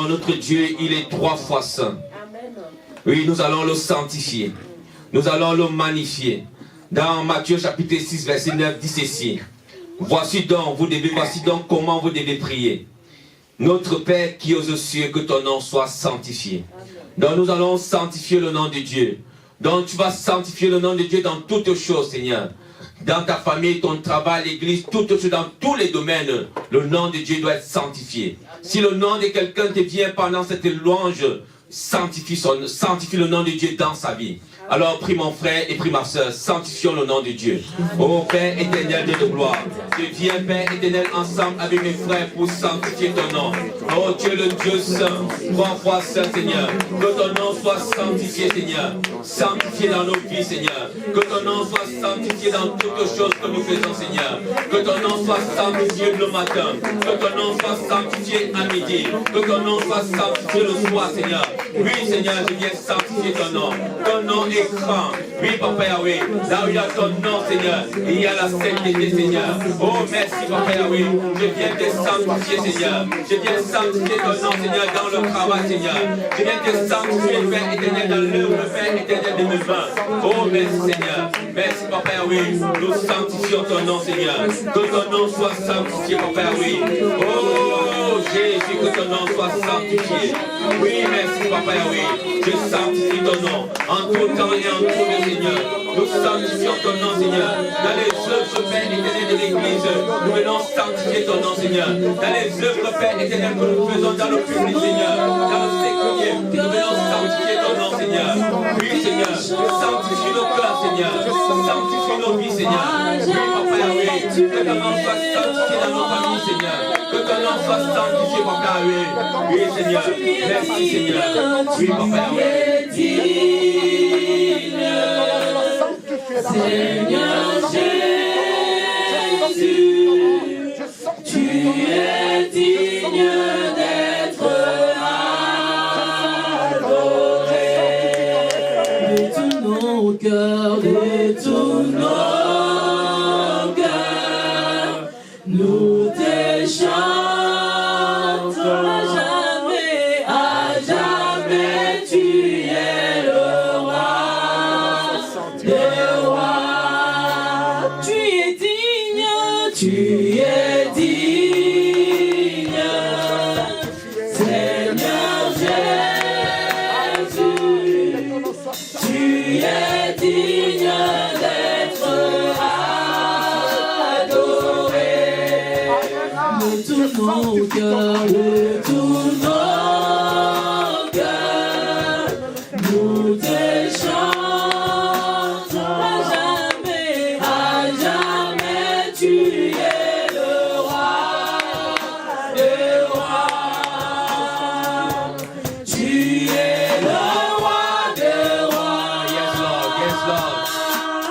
notre Dieu, il est 3 fois saint. Oui, nous allons le sanctifier. Nous allons le magnifier. Dans Matthieu chapitre 6, verset 9, dit ceci. Voici donc comment vous devez prier. Notre Père qui est aux cieux, que ton nom soit sanctifié. Donc nous allons sanctifier le nom de Dieu. Donc tu vas sanctifier le nom de Dieu dans toutes choses, Seigneur. Dans ta famille, ton travail, l'église, toutes choses, dans tous les domaines, le nom de Dieu doit être sanctifié. Si le nom de quelqu'un te vient pendant cette louange, sanctifie le nom de Dieu dans sa vie. Alors prie mon frère et prie ma soeur, sanctifions le nom de Dieu. Ô Père éternel de gloire, je viens Père éternel ensemble avec mes frères pour sanctifier ton nom. Oh Dieu le Dieu saint, 3 fois saint Seigneur, que ton nom soit sanctifié Seigneur, sanctifié dans nos vies Seigneur, que ton nom soit sanctifié dans toutes choses que nous faisons Seigneur, que ton nom soit sanctifié le matin, que ton nom soit sanctifié à midi, que ton nom soit sanctifié le soir Seigneur. Oui Seigneur, je viens sanctifier ton nom est grand. Oui Papa Yahweh, là où il y a ton nom Seigneur, il y a la sainteté Seigneur. Oh merci Papa Yahweh, je viens te sanctifier Seigneur, je viens sanctifier ton nom Seigneur dans le travail Seigneur, je viens te sanctifier Père éternel dans l'œuvre Père éternel de mes mains. Oh merci Seigneur, merci Papa Yahweh, nous sanctifions ton nom Seigneur, que ton nom soit sanctifié Papa Yahweh. Oh Jésus, que ton nom soit sanctifié. Oui merci Papa Yahweh, je sanctifie ton nom en tout temps et en tout lieu Seigneur. Nous sanctifions ton nom Seigneur. Dans les œuvres Père éternel de l'église, nous venons sanctifier ton nom Seigneur. Dans les œuvres Père éternel que nous faisons dans le public Seigneur, dans le séculier, nous venons sanctifier ton nom Seigneur. Oui Seigneur, sanctifie nos cœurs Seigneur, sanctifie nos vies Seigneur. Oui Papa Yahweh, que ton nom soit sanctifié dans nos familles Seigneur, que ton nom soit sanctifié Papa Yahweh. Oui Seigneur, merci Seigneur. Oui Papa Yahweh. Seigneur Jésus, tu es digne d'être adoré. De tous nos cœurs, de tous nos cœurs, nous te chantons à jamais tu es le roi des rois. Tu es digne, tu es digne, Seigneur Jésus, tu es digne d'être adoré. De tous nos cœurs, de tous nos cœurs, nous te chantons à jamais tu es le roi des rois. Tu es le roi des rois. Yes Lord, yes Lord.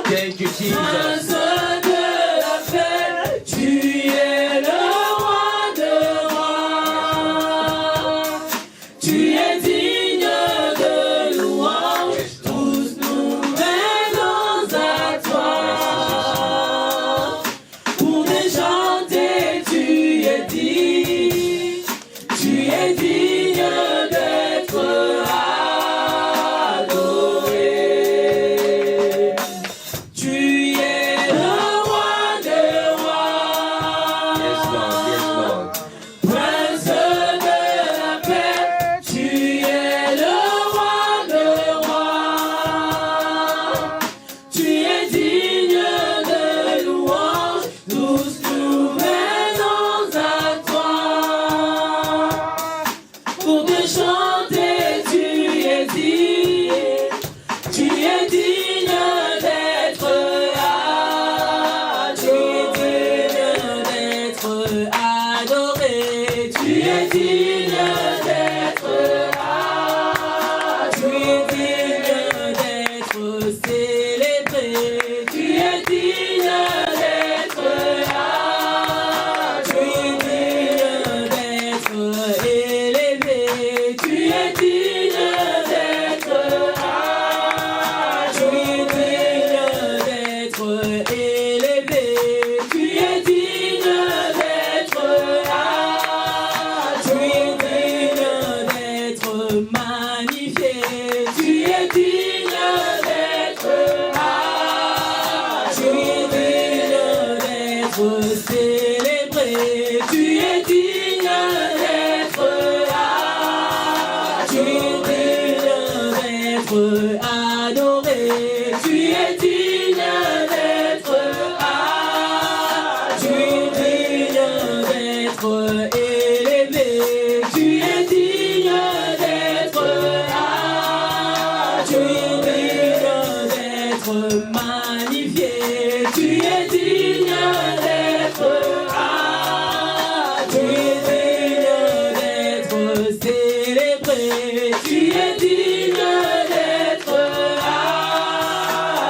Thank you Jesus. Prince de la paix, tu es le roi des rois. magnifié, tu es digne d'être célébré, tu es digne d'être adoré, tu es digne d'être élevé, tu es digne d'être magnifié, tu es digne d'être célébré, tu es digne d'être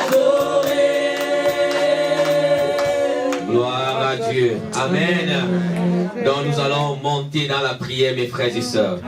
adoré. Gloire à Dieu. Amen. Donc nous allons monter dans la prière, mes frères et sœurs.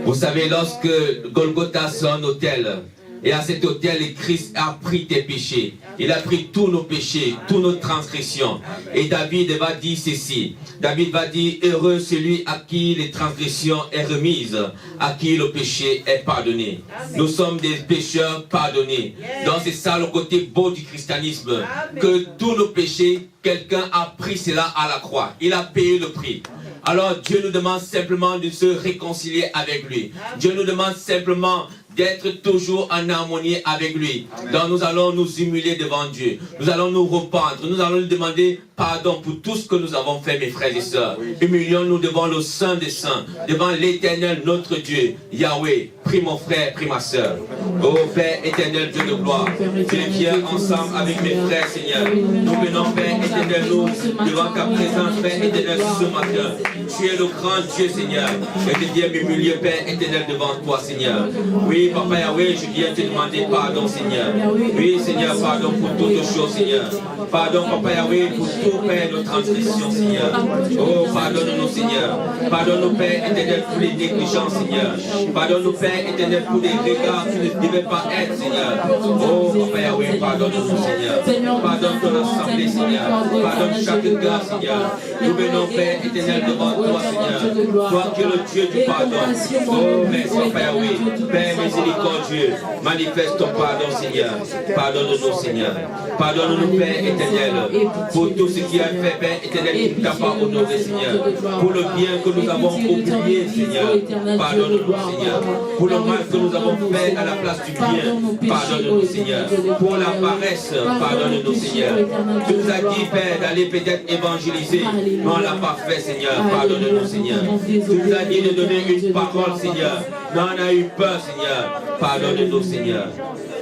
Vous savez, lorsque Golgotha c'est un autel, et à cet autel, Christ a pris tes péchés. Il a pris tous nos péchés, toutes nos transgressions. Et David va dire ceci. David va dire, heureux celui à qui les transgressions est remise, à qui le péché est pardonné. Nous sommes des pécheurs pardonnés. Donc c'est ça le côté beau du christianisme. Que tous nos péchés, quelqu'un a pris cela à la croix. Il a payé le prix. Alors Dieu nous demande simplement de se réconcilier avec lui. Dieu nous demande simplement d'être toujours en harmonie avec lui. Donc nous allons nous humilier devant Dieu. Nous allons nous repentrer. Nous allons lui demander pardon pour tout ce que nous avons fait, mes frères et sœurs. Humilions-nous devant le Saint des Saints, devant l'Éternel, notre Dieu, Yahweh. Prie mon frère, prie ma sœur. Ô Père éternel, Dieu de gloire, je viens ensemble avec mes frères, Seigneur. Nous venons, Père éternel, nous, devant ta présence, Père éternel, ce matin. Tu es le grand Dieu, Seigneur. Et je viens m'humilier, Père éternel, devant toi, Seigneur. Oui, Papa Yahweh, je viens te demander pardon, Seigneur. Oui, Seigneur, pardon pour toutes choses, Seigneur. Pardon, Papa Yahweh, pour tout, Père, nos transgressions, Seigneur. Oh, pardonne-nous, Seigneur. Pardonne-nous, Père éternel, pour les négligences, Seigneur. Pardonne-nous, Père éternel, pour les regards qui ne devaient pas être, Seigneur. Oh, Papa Yahweh, pardonne-nous, Seigneur. Pardonne ton assemblée, Seigneur. Pardonne chaque gars, Seigneur. Nous venons, Père éternel, devant toi, Seigneur. Toi qui es le Dieu du pardon. Oh, merci, Papa Yahweh. Père miséricordieux, manifeste ton pardon, Seigneur. Pardonne-nous, Seigneur. Pardonne-nous, Père éternel, pour tout ce qui a fait, Père éternel, qui ne t'a pas honoré, Seigneur. Pour le bien que nous avons oublié, Seigneur. Pardonne-nous, Seigneur. Pour le mal que nous avons fait à la place du bien, pardonne-nous, Seigneur. Pour la paresse, pardonne-nous, Seigneur. Tu nous as dit, Père, d'aller peut-être évangéliser, mais on ne l'a pas fait, Seigneur. Pardonne-nous, Seigneur. Tu nous as dit de donner une parole, Seigneur, mais on a eu peur, Seigneur. Pardonne-nous, Seigneur.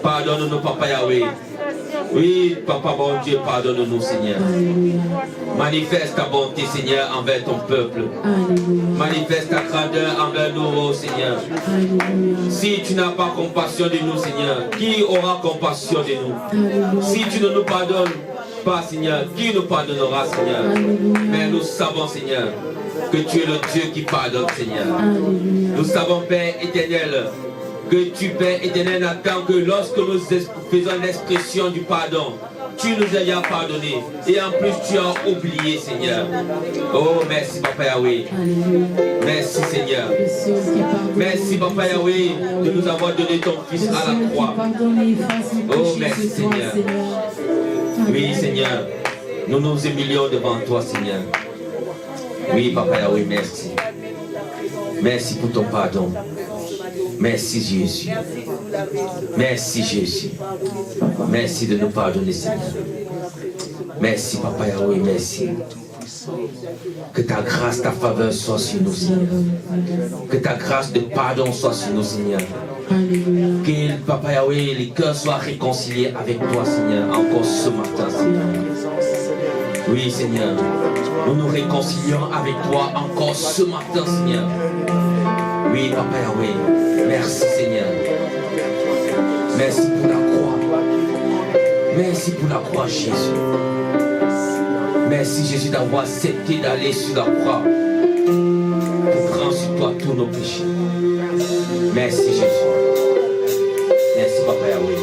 Pardonne-nous, Papa Yahweh. Oui, Papa bon Dieu, pardonne-nous, Seigneur. Manifeste ta bonté, Seigneur, envers ton peuple. Manifeste ta grandeur envers nous, oh Seigneur. Si tu n'as pas compassion de nous, Seigneur, qui aura compassion de nous? Si tu ne nous pardonnes pas, Seigneur, qui nous pardonnera, Seigneur? Mais nous savons, Seigneur, que tu es le Dieu qui pardonne, Seigneur. Nous savons, Père éternel, que tu, Père éternel, attends que lorsque nous faisons l'expression du pardon, tu nous ayas pardonné. Et en plus, tu as oublié, Seigneur. Oh, merci, Papa Yahweh. Merci, Seigneur. Merci, Papa Yahweh, de nous avoir donné ton Fils à la croix. Oh, merci, Seigneur. Oui, Seigneur. Nous nous humilions devant toi, Seigneur. Oui, Papa Yahweh, merci. Merci pour ton pardon. Merci Jésus. Merci Jésus. Merci de nous pardonner, Seigneur. Merci Papa Yahweh, merci. Que ta grâce, ta faveur soit sur nous, Seigneur. Que ta grâce de pardon soit sur nous, Seigneur. Que Papa Yahweh, les cœurs soient réconciliés avec toi, Seigneur, encore ce matin, Seigneur. Oui, Seigneur. Nous nous réconcilions avec toi encore ce matin, Seigneur. Oui, Papa Yahweh. Merci, Seigneur. Merci pour la croix. Merci pour la croix, Jésus. Merci, Jésus, d'avoir accepté d'aller sur la croix pour prendre sur toi tous nos péchés. Merci, Jésus. Merci, Papa Yahweh.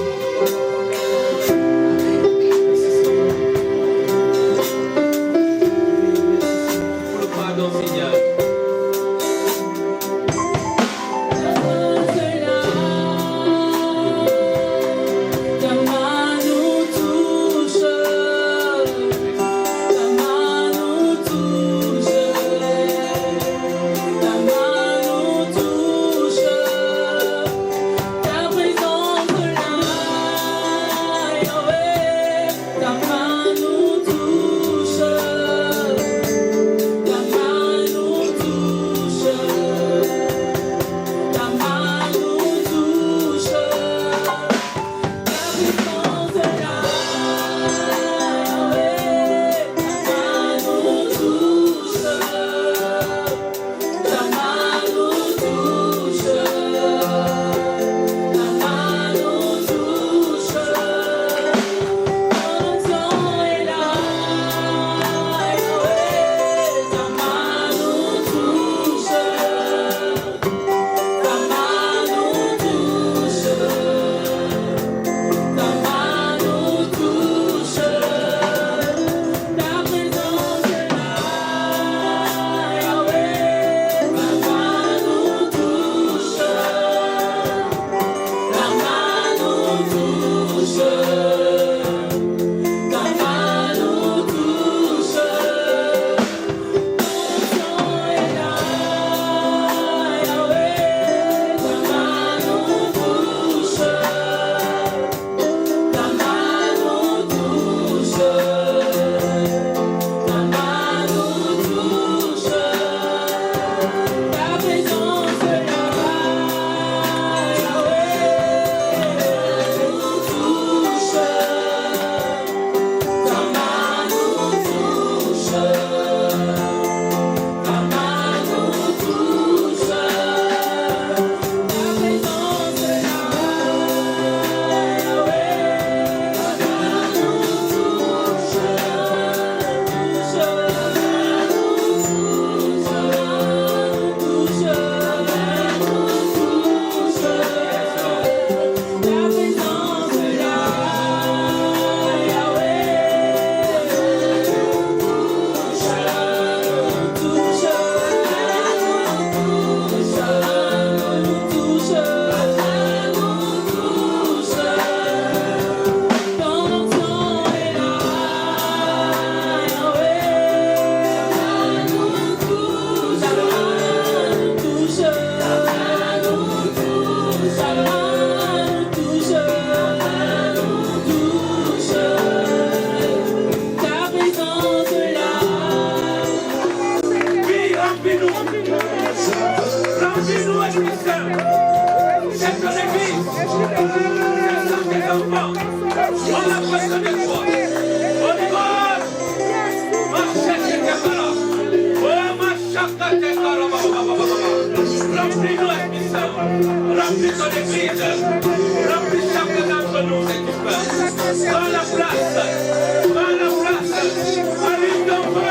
église. Tes enfants. On a besoin de toi. On y va. Remplis-nous, Esprit Saint. Remplis ton église. Remplis chacun d'entre nous, Saint-Esprit. Prends la place. Prends la place. Allume ton feu.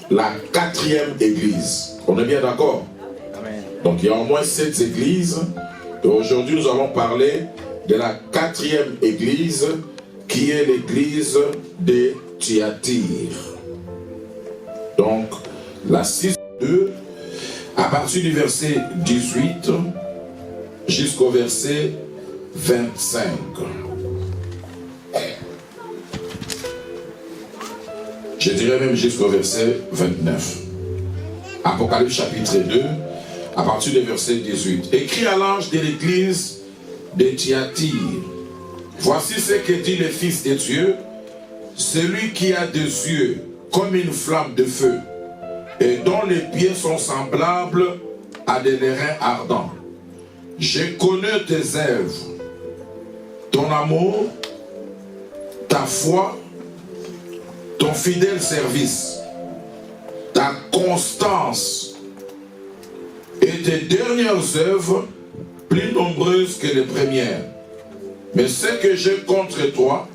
La quatrième église. On est bien d'accord? Donc il y a au moins 7 églises. Et aujourd'hui nous allons parler de la quatrième église qui est l'église de Thyatire. Donc la 6-2 à partir du verset 18 jusqu'au verset 25. Je dirais même jusqu'au verset 29. Apocalypse chapitre 2, à partir du verset 18. Écrit à l'ange de l'église de Thyatire. Voici ce que dit le Fils de Dieu, celui qui a des yeux comme une flamme de feu, et dont les pieds sont semblables à des lérins ardents. Je connais tes œuvres, ton amour, ta foi, ton fidèle service, ta constance et tes dernières œuvres plus nombreuses que les premières. Mais ce que j'ai contre toi,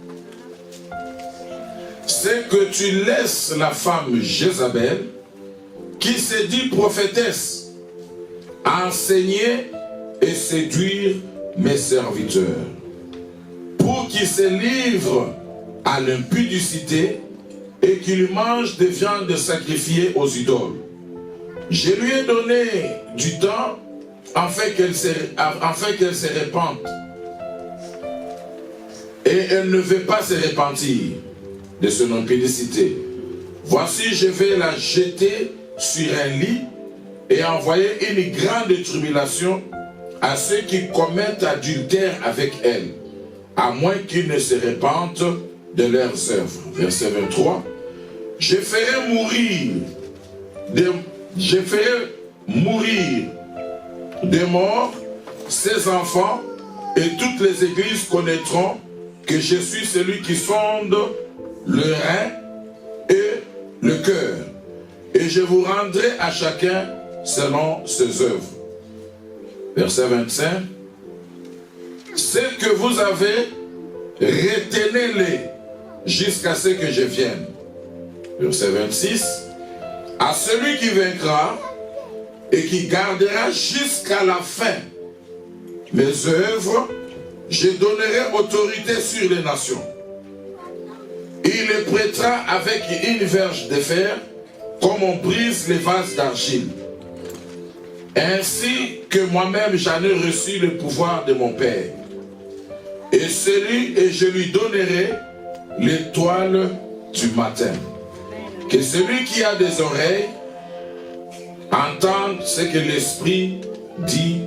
c'est que tu laisses la femme Jézabel, qui se dit prophétesse, enseigner et séduire mes serviteurs, pour qu'ils se livrent à l'impudicité et qu'ils mangent des viandes sacrifiées aux idoles. Je lui ai donné du temps afin qu'elle se répande. Et elle ne veut pas se repentir de son impudicité. Voici, je vais la jeter sur un lit et envoyer une grande tribulation à ceux qui commettent adultère avec elle, à moins qu'ils ne se repentent de leurs œuvres. Verset 23. Je ferai mourir de mort ses enfants, et toutes les églises connaîtront que je suis celui qui sonde le rein et le cœur, et je vous rendrai à chacun selon ses œuvres. Verset 25. Ce que vous avez, retenez-les jusqu'à ce que je vienne. Verset 26. À celui qui vaincra et qui gardera jusqu'à la fin mes œuvres, je donnerai autorité sur les nations. Il les prêtera avec une verge de fer, comme on brise les vases d'argile. Ainsi que moi-même j'en ai reçu le pouvoir de mon Père. Et je lui donnerai l'étoile du matin. Que celui qui a des oreilles entende ce que l'Esprit dit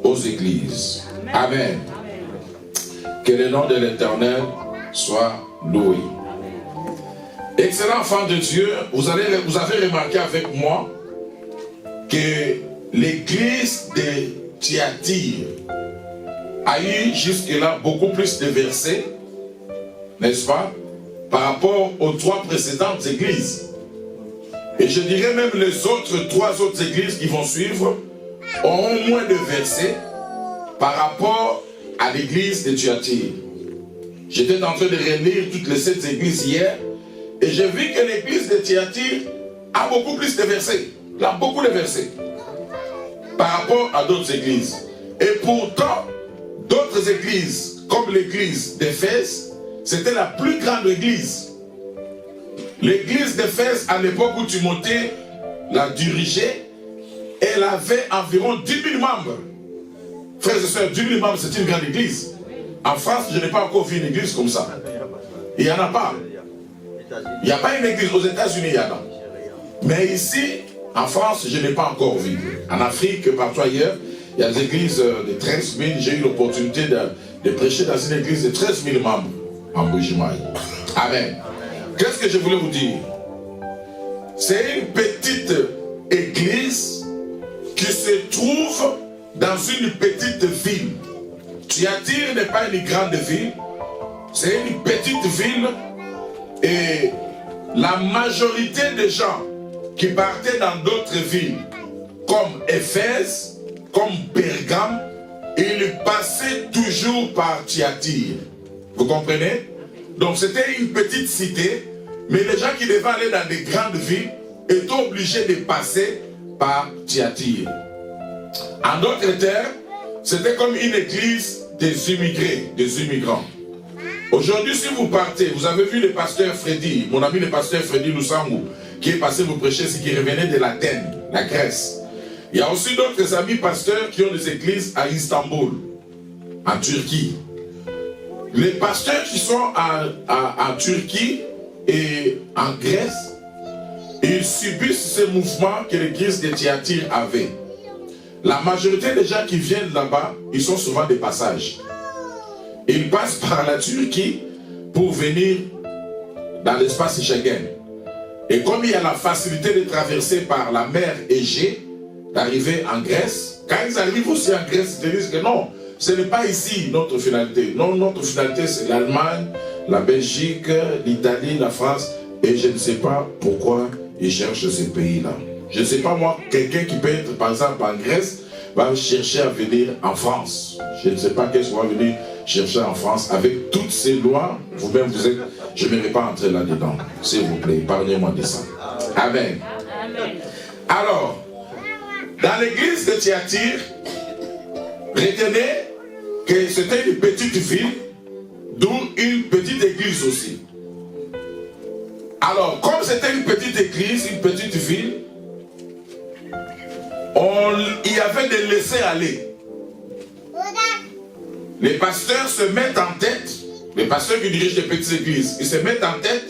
aux églises. Amen. Que le nom de l'Éternel soit loué. Excellent enfant de Dieu, vous avez remarqué avec moi que l'église de Thyatire a eu jusque-là beaucoup plus de versets, n'est-ce pas, par rapport aux 3 précédentes églises. Et je dirais même les 3 autres églises qui vont suivre auront moins de versets par rapport à l'église de Thyatire. J'étais en train de relire toutes les 7 églises hier, et j'ai vu que l'église de Thyatire a beaucoup plus de versets. Elle a beaucoup de versets par rapport à d'autres églises. Et pourtant, d'autres églises, comme l'église d'Éphèse, c'était la plus grande église. L'église d'Éphèse, à l'époque où Timothée la dirigeait, elle avait environ 10 000 membres. Frères et sœurs, 10 000 membres, c'est une grande église. En France, je n'ai pas encore vu une église comme ça. Il n'y en a pas. Il n'y a pas une église. Aux États-Unis, il y en a. Mais ici, en France, je n'ai pas encore vu. En Afrique, partout ailleurs, il y a des églises de 13 000. J'ai eu l'opportunité de prêcher dans une église de 13 000 membres en Bujimaï. Amen. Qu'est-ce que je voulais vous dire? C'est une petite église qui se trouve dans une petite ville. Thyatire n'est pas une grande ville, c'est une petite ville, et la majorité des gens qui partaient dans d'autres villes, comme Éphèse, comme Pergame, ils passaient toujours par Thyatire. Vous comprenez? Donc c'était une petite cité, mais les gens qui devaient aller dans des grandes villes étaient obligés de passer par Thyatire. En d'autres termes, c'était comme une église des immigrés, des immigrants. Aujourd'hui, si vous partez, vous avez vu le pasteur Freddy, mon ami le pasteur Freddy Lusangu, qui est passé vous prêcher, c'est qui revenait de l'Athènes, la Grèce. Il y a aussi d'autres amis pasteurs qui ont des églises à Istanbul, en Turquie. Les pasteurs qui sont en Turquie et en Grèce, ils subissent ce mouvement que l'église de Thyatire avait. La majorité des gens qui viennent là-bas, ils sont souvent des passages. Ils passent par la Turquie pour venir dans l'espace Schengen. Et comme il y a la facilité de traverser par la mer Égée, d'arriver en Grèce, quand ils arrivent aussi en Grèce, ils disent que non, ce n'est pas ici notre finalité. Non, notre finalité c'est l'Allemagne, la Belgique, l'Italie, la France, et je ne sais pas pourquoi ils cherchent ces pays-là. Je ne sais pas moi, quelqu'un qui peut être par exemple en Grèce, va chercher à venir en France. Je ne sais pas qu'est-ce qu'on va venir chercher en France avec toutes ces lois. Vous-même vous êtes, je ne vais pas entrer là-dedans. S'il vous plaît, épargnez-moi de ça. Amen. Amen. Alors, dans l'église de Thyatire, retenez que c'était une petite ville, d'où une petite église aussi. Alors, comme c'était une petite église, une petite ville, il y avait des laissés-aller. Les pasteurs se mettent en tête, les pasteurs qui dirigent les petites églises, ils se mettent en tête,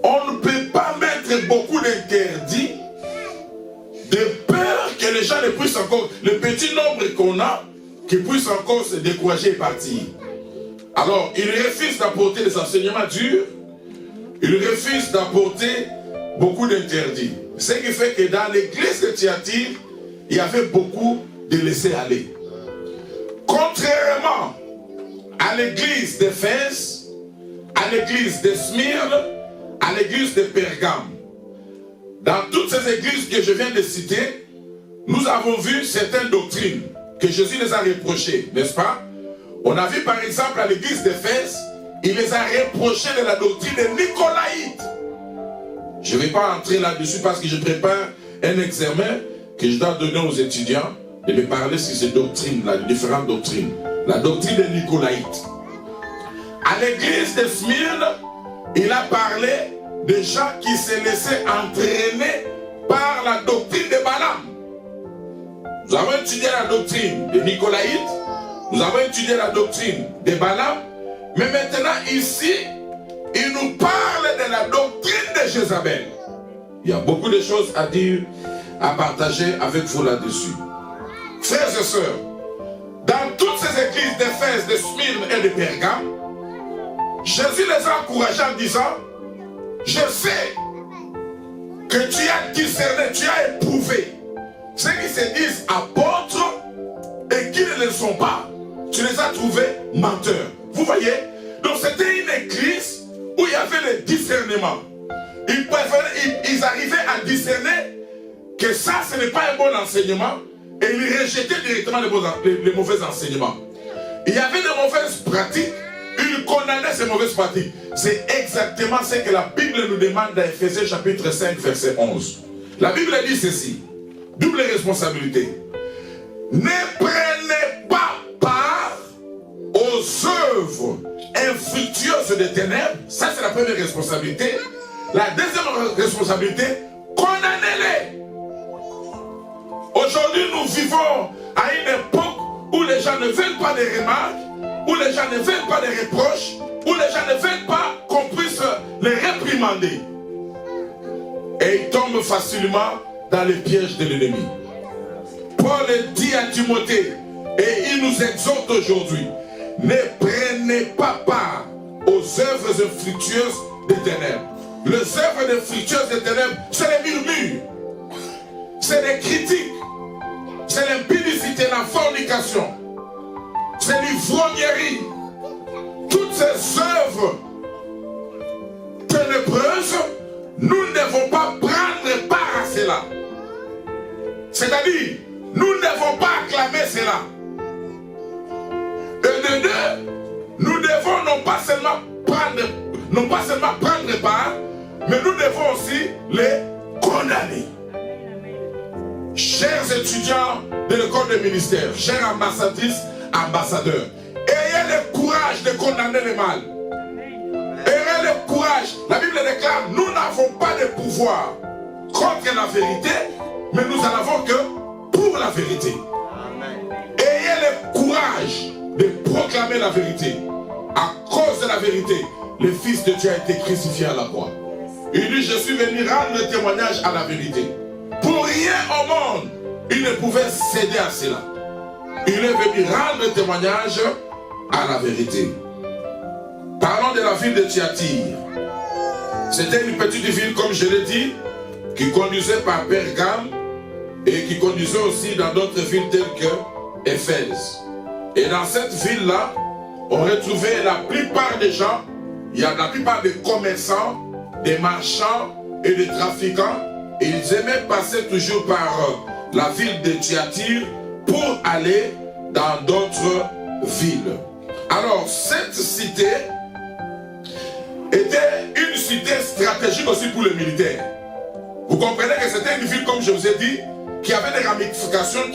on ne peut pas mettre beaucoup d'interdits, de peur que les gens ne puissent encore, le petit nombre qu'on a, qu'ils puissent encore se décourager et partir. Alors, ils refusent d'apporter des enseignements durs, ils refusent d'apporter beaucoup d'interdits. Ce qui fait que dans l'église de Thyatire, il y avait beaucoup de laisser-aller. Contrairement à l'église d'Éphèse, à l'église de Smyrne, à l'église de Pergame. Dans toutes ces églises que je viens de citer, nous avons vu certaines doctrines que Jésus les a reprochées, n'est-ce pas? On a vu par exemple à l'église d'Éphèse, il les a reprochés de la doctrine des Nicolaïtes. Je ne vais pas entrer là-dessus parce que je prépare un examen que je dois donner aux étudiants de me parler sur ces doctrines-là, les différentes doctrines. La doctrine des Nicolaïtes. À l'église de Smyrne, il a parlé des gens qui se laissaient entraîner par la doctrine de Balaam. Nous avons étudié la doctrine des Nicolaïtes, nous avons étudié la doctrine de Balaam, mais maintenant ici, il nous parle de la doctrine de Jézabel. Il y a beaucoup de choses à dire, à partager avec vous là-dessus. Frères et sœurs, dans toutes ces églises d'Éphèse, de Smyrne et de Pergame, Jésus les a encouragés en disant, je sais que tu as discerné, tu as éprouvé ceux qui se disent apôtres et qui ne le sont pas. Tu les as trouvés menteurs. Vous voyez? Donc c'était une église où il y avait le discernement. Ils arrivaient à discerner que ça, ce n'est pas un bon enseignement et ils rejetaient directement les mauvais enseignements. Il y avait de mauvaises pratiques, ils condamnaient ces mauvaises pratiques. C'est exactement ce que la Bible nous demande dans Ephésiens chapitre 5, verset 11. La Bible dit ceci, double responsabilité. Ne prenez pas part aux œuvres infructueuses des ténèbres. Ça, c'est la première responsabilité. La deuxième responsabilité, condamnez-les. Aujourd'hui, nous vivons à une époque où les gens ne veulent pas de remarques, où les gens ne veulent pas de reproches, où les gens ne veulent pas qu'on puisse les réprimander. Et ils tombent facilement dans les pièges de l'ennemi. Paul dit à Timothée, et il nous exhorte aujourd'hui, ne prenez pas part aux œuvres infructueuses des ténèbres. Les œuvres infructueuses des ténèbres, c'est les murmures, c'est les critiques, c'est l'impudicité, la fornication, c'est l'ivrognerie. Toutes ces œuvres ténébreuses, nous ne devons pas prendre part à cela. C'est-à-dire, nous ne devons pas acclamer cela. Et de deux, nous devons non pas seulement prendre part, mais nous devons aussi les condamner. Chers étudiants de l'école de ministère, chers ambassadrices, ambassadeurs, ayez le courage de condamner le mal. Ayez le courage. La Bible déclare, nous n'avons pas de pouvoir contre la vérité, mais nous en avons que pour la vérité. Ayez le courage de proclamer la vérité. À cause de la vérité, le Fils de Dieu a été crucifié à la croix. Il dit, je suis venu rendre témoignage à la vérité. Pour rien au monde, il ne pouvait céder à cela. Il est venu rendre témoignage à la vérité. Parlons de la ville de Thyatire. C'était une petite ville, comme je l'ai dit, qui conduisait par Pergame et qui conduisait aussi dans d'autres villes telles que Éphèse. Et dans cette ville-là, on retrouvait la plupart des gens, il y a la plupart des commerçants, des marchands et des trafiquants, et ils aimaient passer toujours par la ville de Thyatire pour aller dans d'autres villes. Alors, cette cité était une cité stratégique aussi pour les militaires. Vous comprenez que c'était une ville, comme je vous ai dit, qui avait des ramifications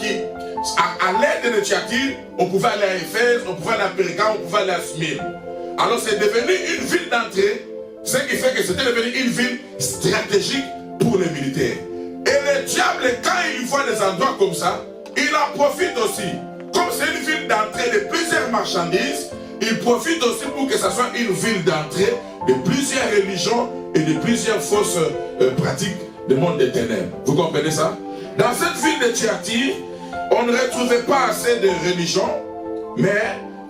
à l'aide de Thyatire, on pouvait aller à Éphèse, on pouvait aller à Pérga, on pouvait aller à Smyrne. Alors c'est devenu une ville d'entrée, ce qui fait que c'était devenu une ville stratégique pour les militaires. Et le diable, quand il voit des endroits comme ça, il en profite aussi. Comme c'est une ville d'entrée de plusieurs marchandises, il profite aussi pour que ça soit une ville d'entrée de plusieurs religions et de plusieurs fausses pratiques du monde des ténèbres. Vous comprenez ça? Dans cette ville de Thyatire, on ne retrouvait pas assez de religions, mais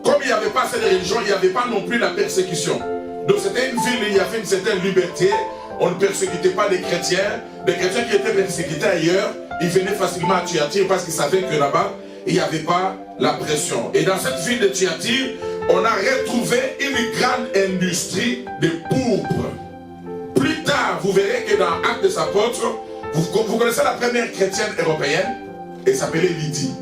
comme il n'y avait pas assez de religions, il n'y avait pas non plus la persécution. Donc c'était une ville où il y avait une certaine liberté, on ne persécutait pas les chrétiens. Les chrétiens qui étaient persécutés ailleurs, ils venaient facilement à Thyatire parce qu'ils savaient que là-bas, il n'y avait pas la pression. Et dans cette ville de Thyatire, on a retrouvé une grande industrie de pourpre. Plus tard, vous verrez que dans Actes des Apôtres, vous connaissez la première chrétienne européenne, elle s'appelait Lydie.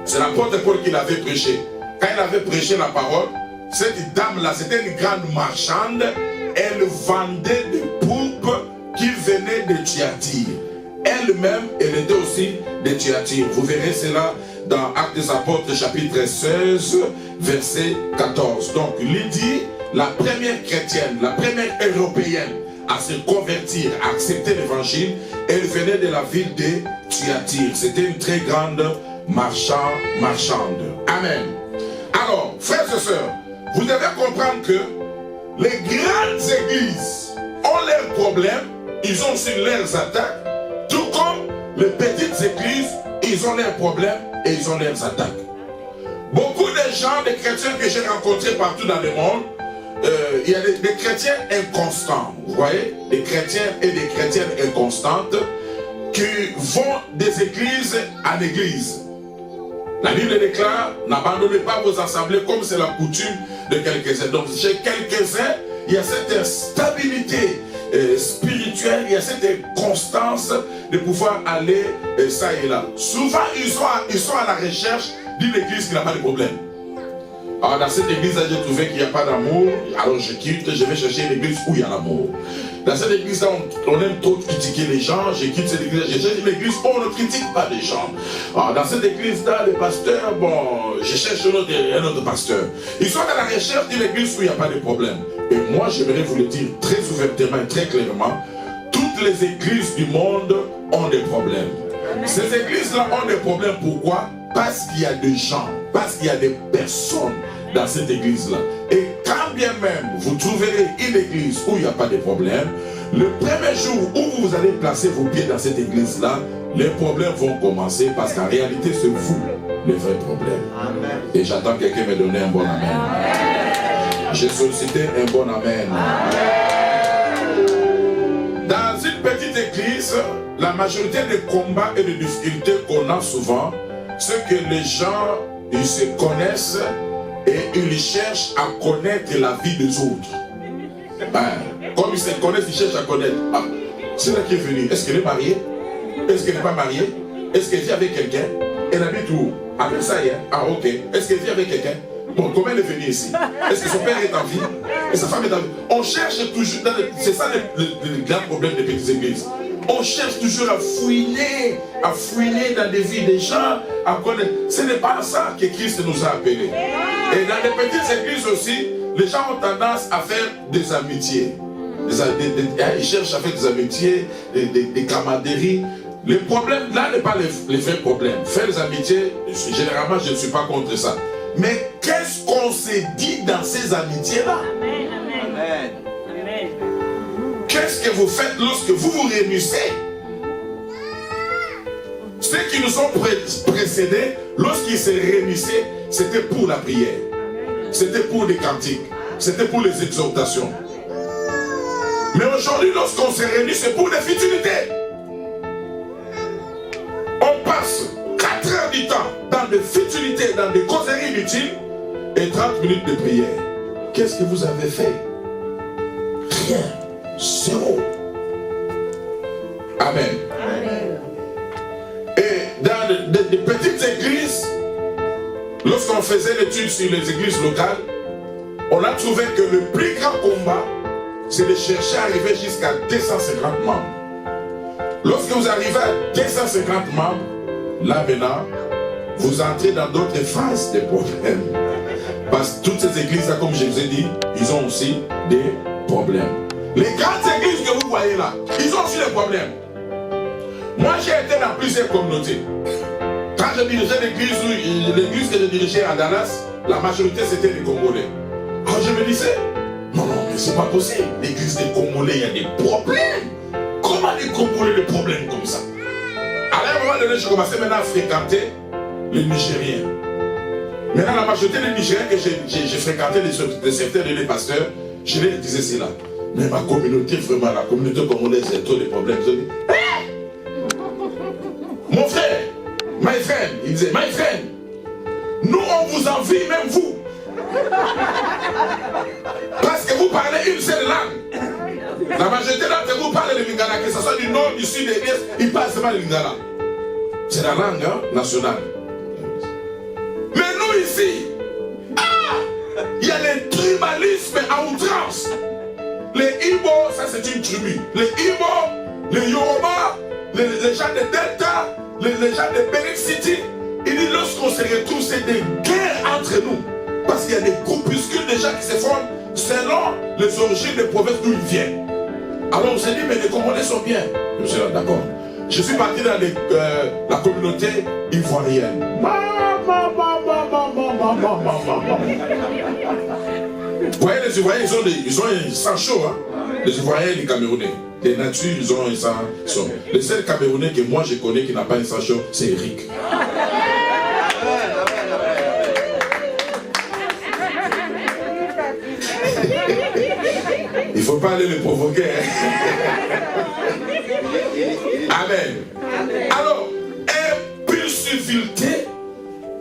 C'est l'apôtre Paul qui l'avait prêché. Quand il avait prêché la parole, cette dame-là, c'était une grande marchande. Elle vendait des pourpres qui venaient de Thyatire. Elle-même, elle était aussi de Thyatire. Vous verrez cela dans Actes des Apôtres, chapitre 16, verset 14. Donc, Lydie, la première chrétienne, la première européenne à se convertir, à accepter l'évangile, elle venait de la ville de Thyatire. C'était une très grande marchande. Amen. Alors, frères et sœurs, vous devez comprendre que les grandes églises ont leurs problèmes, ils ont aussi leurs attaques, tout comme les petites églises, ils ont leurs problèmes et ils ont leurs attaques. Beaucoup de gens, des chrétiens que j'ai rencontrés partout dans le monde, il y a des chrétiens inconstants, vous voyez, des chrétiens et des chrétiennes inconstantes qui vont des églises en église. La Bible déclare, n'abandonnez pas vos assemblées comme c'est la coutume de quelques-uns. Donc chez quelques-uns, il y a cette stabilité spirituelle, il y a cette constance de pouvoir aller ça et là. Souvent, ils sont à la recherche d'une église qui n'a pas de problème. Alors dans cette église-là, j'ai trouvé qu'il n'y a pas d'amour, alors je quitte, je vais chercher une église où il y a l'amour. Dans cette église-là, on aime trop critiquer les gens, je quitte cette église, je cherche une église où on ne critique pas les gens. Alors dans cette église-là, les pasteurs, bon, je cherche un autre pasteur. Ils sont à la recherche d'une église où il n'y a pas de problème. Et moi, j'aimerais vous le dire très ouvertement et très clairement, toutes les églises du monde ont des problèmes. Ces églises-là ont des problèmes, pourquoi? Parce qu'il y a des gens, parce qu'il y a des personnes dans cette église-là. Et quand bien même vous trouverez une église où il n'y a pas de problème, le premier jour où vous allez placer vos pieds dans cette église-là, les problèmes vont commencer parce qu'en réalité, c'est vous le vrai problème. Amen. Et j'attends que quelqu'un me donne un bon amen. J'ai sollicité un bon amen. Dans une petite église, la majorité des combats et des difficultés qu'on a souvent, c'est que les gens, ils se connaissent et ils cherchent à connaître la vie des autres. Comme ils se connaissent, ils cherchent à connaître. Ah, c'est là qui est venu. Est-ce qu'elle est mariée? Est-ce qu'elle n'est pas mariée? Est-ce qu'elle vit avec quelqu'un? Elle habite où? Après ça, hein? Ah, ok. Est-ce qu'elle vit avec quelqu'un? Bon, comment elle est venue ici? Est-ce que son père est en vie? Et sa femme est en vie? On cherche toujours, c'est ça le grand problème des petites églises. On cherche toujours à fouiner dans des vies des gens, à connaître. Ce n'est pas ça que Christ nous a appelés. Et dans les petites églises aussi, les gens ont tendance à faire des amitiés. Ils cherchent à faire des amitiés, des camaraderies. Le problème là n'est pas le vrai problème. Faire des amitiés, généralement je ne suis pas contre ça. Mais qu'est-ce qu'on s'est dit dans ces amitiés-là? Amen. Amen. Amen. Qu'est-ce que vous faites lorsque vous vous réunissez? Ceux qui nous ont précédés, lorsqu'ils se réunissaient, c'était pour la prière. C'était pour des cantiques. C'était pour les exhortations. Mais aujourd'hui, lorsqu'on se réunit, c'est pour des futilités. On passe 4 heures du temps dans des futilités, dans des causeries inutiles et 30 minutes de prière. Qu'est-ce que vous avez fait? Rien. Zéro. Amen. Amen. Et dans des petites églises, lorsqu'on faisait l'étude sur les églises locales, on a trouvé que le plus grand combat, c'est de chercher à arriver jusqu'à 250 membres. Lorsque vous arrivez à 250 membres, là maintenant, vous entrez dans d'autres phases de problèmes. Parce que toutes ces églises-là, comme je vous ai dit, ils ont aussi des problèmes. Les grandes églises que vous voyez là, ils ont aussi des problèmes. Moi, j'ai été dans plusieurs communautés. Quand je dirigeais l'église que je dirigeais à Dallas, la majorité c'était des Congolais. Alors je me disais, non, mais c'est pas possible. L'église des Congolais, il y a des problèmes. Comment les Congolais des problèmes comme ça? À un moment donné, je commençais maintenant à fréquenter les Nigériens. Maintenant, la majorité des Nigériens que j'ai fréquenté, les secteurs et les pasteurs, je leur disais cela. Mais ma communauté, vraiment, la communauté congolaise, il y a trop de problèmes. Je dis, hey! Mon frère, my friend, il disait, my friend, nous on vous envie, même vous. Parce que vous parlez une seule langue. La majorité d'entre vous parlent le Lingala, que ce soit du nord, du sud, de l'est, ils parlent seulement le Lingala. C'est la langue nationale. Mais nous ici, il y a le tribalisme à outrance. Les Ibo, ça c'est une tribu. Les Ibo, les Yoruba, les gens de Delta, les gens de Benin City, il dit lorsqu'on se retrouve, c'est des guerres entre nous. Parce qu'il y a des groupuscules de gens qui se forment selon les origines des provinces d'où ils viennent. Alors on s'est dit, mais les Congolais sont bien. Je me suis dit, d'accord. Je suis parti dans la communauté ivoirienne. Vous voyez, les Ivoiriens, ils ont un sang chaud. Hein? Les Ivoiriens et les Camerounais. Des natures, ils ont un sang chaud. Le seul Camerounais que moi je connais qui n'a pas un sang chaud, c'est Eric. Il ne faut pas aller le provoquer. Amen. Alors, impulsivité,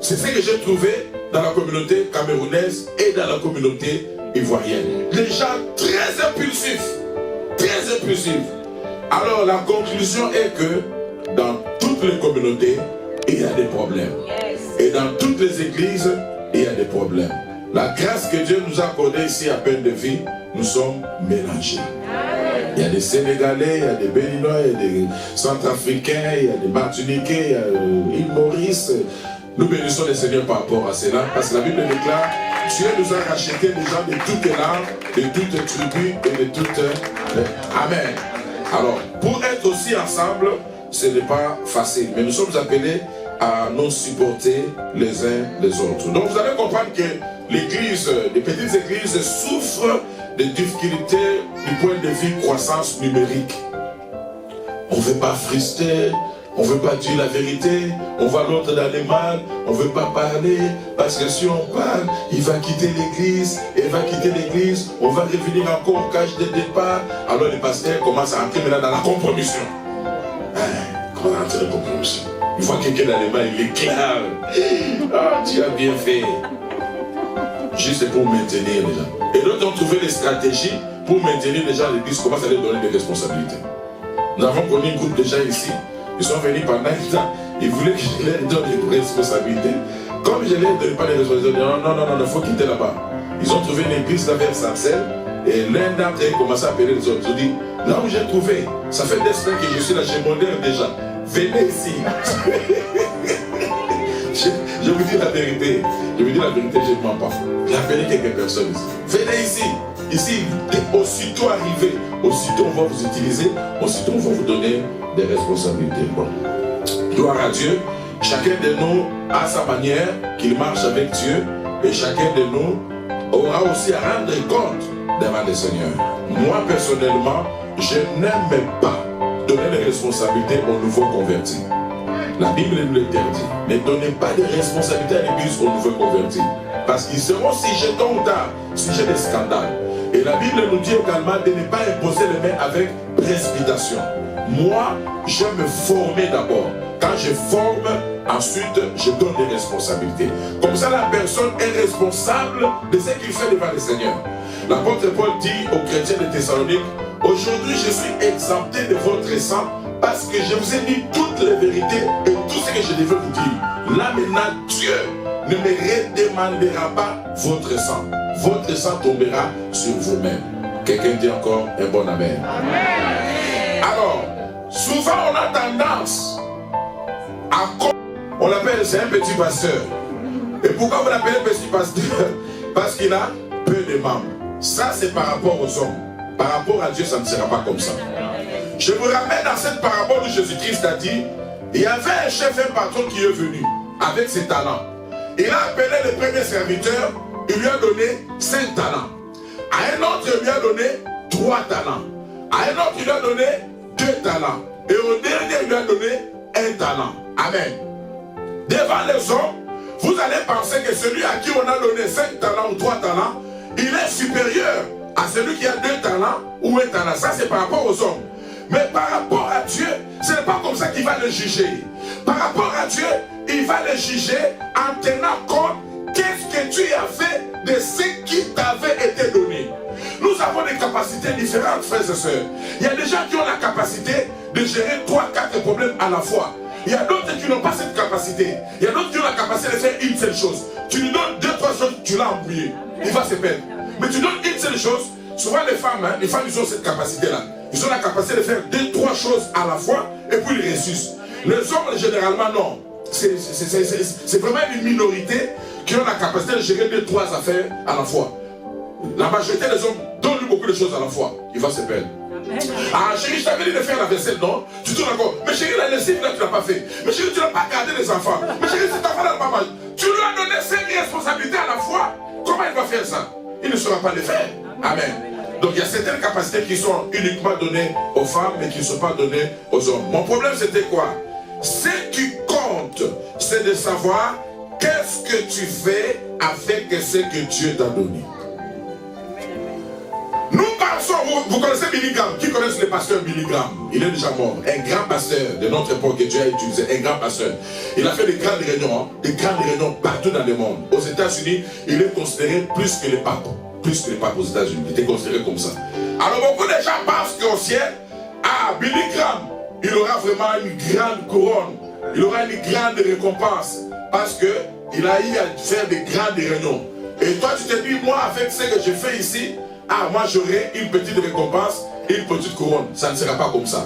c'est ce que j'ai trouvé dans la communauté camerounaise et dans la communauté ivoirienne. Les gens très impulsifs. Très impulsifs. Alors, la conclusion est que dans toutes les communautés, il y a des problèmes. Et dans toutes les églises, il y a des problèmes. La grâce que Dieu nous a accordée ici à Peine de Vie, nous sommes mélangés. Il y a des Sénégalais, il y a des Béninois, il y a des Centrafricains, il y a des Martiniquais, il y a l'île Maurice. Nous bénissons le Seigneur par rapport à cela, parce que la Bible déclare, Dieu nous a racheté des gens de toutes langues, de toutes tribus et de toutes... Amen. Alors, pour être aussi ensemble, ce n'est pas facile, mais nous sommes appelés à nous supporter les uns les autres. Donc vous allez comprendre que l'église, les petites églises souffrent de difficultés du point de vue croissance numérique. On ne veut pas frister, on ne veut pas dire la vérité, on voit l'autre dans le mal, on ne veut pas parler, parce que si on parle, il va quitter l'église, il va quitter l'église, on va revenir encore au cage de départ. Alors les pasteurs commencent à entrer maintenant dans la compromission. Quand on entre dans la compromission, il voit quelqu'un dans les mains, il éclate. Ah, tu as bien fait. Juste pour maintenir les gens. Et d'autres ont trouvé des stratégies pour maintenir les gens à l'église, commencent à leur donner des responsabilités. Nous avons connu un groupe de gens ici, ils sont venus pendant un temps, ils voulaient que je leur donne des responsabilités. Comme je ne leur donne pas les responsabilités, non, il faut quitter là-bas. Ils ont trouvé une église là vers Sarcelles, et l'un d'entre eux commençait à appeler les autres. Ils ont dit, là où j'ai trouvé, ça fait des semaines que je suis là, j'ai moderne déjà. Venez ici. Je vous dis la vérité. Je vous dis la vérité, je ne mens pas. Il a appelé quelques personnes ici. Venez ici. Ici, aussitôt arrivé, aussitôt on va vous utiliser, aussitôt on va vous donner des responsabilités. Bon. Gloire à Dieu. Chacun de nous a sa manière qu'il marche avec Dieu. Et chacun de nous aura aussi à rendre compte devant le Seigneur. Moi, personnellement, je n'aime pas donner des responsabilités aux nouveaux convertis. La Bible nous l'interdit. Ne donnez pas de responsabilités à l'église aux nouveaux convertis. Parce qu'ils seront sujets tôt ou tard, sujets de scandales. Et la Bible nous dit également de ne pas imposer les mains avec précipitation. Moi, je me former d'abord. Quand je forme, ensuite, je donne des responsabilités. Comme ça, la personne est responsable de ce qu'il fait devant le Seigneur. L'apôtre Paul dit aux chrétiens de Thessalonique, aujourd'hui, je suis exempté de votre sang parce que je vous ai dit toutes les vérités et tout ce que je devais vous dire. Là maintenant, Dieu ne me redemandera pas votre sang. Votre sang tombera sur vous-même. Quelqu'un dit encore un bon amen. Amen. Alors, souvent on a tendance à On l'appelle, c'est un petit pasteur. Et pourquoi vous l'appelez petit pasteur? Parce qu'il a peu de membres. Ça, c'est par rapport aux hommes. Par rapport à Dieu, ça ne sera pas comme ça. Je vous ramène dans cette parabole où Jésus-Christ a dit, il y avait un chef, un patron qui est venu avec ses talents. Il a appelé le premier serviteur, il lui a donné 5 talents. À un autre, il lui a donné 3 talents. À un autre, il lui a donné 2 talents. Et au dernier, il lui a donné 1 talent. Amen. Devant les hommes, vous allez penser que celui à qui on a donné 5 talents ou 3 talents, il est supérieur à celui qui a 2 talents ou 1 talent. Ça, c'est par rapport aux hommes. Mais par rapport à Dieu, ce n'est pas comme ça qu'il va le juger. Par rapport à Dieu, il va le juger en tenant compte qu'est-ce que tu as fait de ce qui t'avait été donné. Nous avons des capacités différentes, frères et sœurs. Il y a des gens qui ont la capacité de gérer 3-4 problèmes à la fois. Il y a d'autres qui n'ont pas cette capacité. Il y a d'autres qui ont la capacité de faire une seule chose. Tu lui donnes 2-3 choses, tu l'as embrouillé. Il va se perdre. Mais tu donnes une seule chose. Souvent les femmes, ils ont cette capacité-là. Ils ont la capacité de faire 2-3 choses à la fois et puis ils réussissent. Les hommes, généralement, non. C'est vraiment une minorité qui ont la capacité de gérer 2-3 affaires à la fois. La majorité des hommes donnent beaucoup de choses à la fois. Il va se perdre. Ah chérie, je t'avais dit de faire la vaisselle, non? Tu te d'accord? Mais chérie, la lessive là, tu n'as pas fait. Mais chérie, tu n'as pas gardé les enfants. Mais chérie, cet enfant là n'a pas mal. Tu lui as donné 5 responsabilités à la fois. Comment il va faire ça? Il ne saura pas les faire. Amen. Donc il y a certaines capacités qui sont uniquement données aux femmes, mais qui ne sont pas données aux hommes. Mon problème c'était quoi? Ce qui compte, c'est de savoir qu'est-ce que tu fais avec ce que Dieu t'a donné. Nous pensons, vous connaissez Billy Graham, qui connaissent le pasteur Billy Graham? Il est déjà mort, un grand pasteur de notre époque que Dieu a utilisé, un grand pasteur. Il a fait des grandes réunions partout dans le monde. Aux États-Unis, il est considéré plus que les papes aux États-Unis. Il était considéré comme ça. Alors beaucoup de gens pensent qu'au ciel, Billy Graham, il aura vraiment une grande couronne, il aura une grande récompense, parce qu'il a eu à faire des grandes réunions. Et toi tu te dis, moi avec ce que je fais ici, moi j'aurai une petite récompense, une petite couronne. Ça ne sera pas comme ça.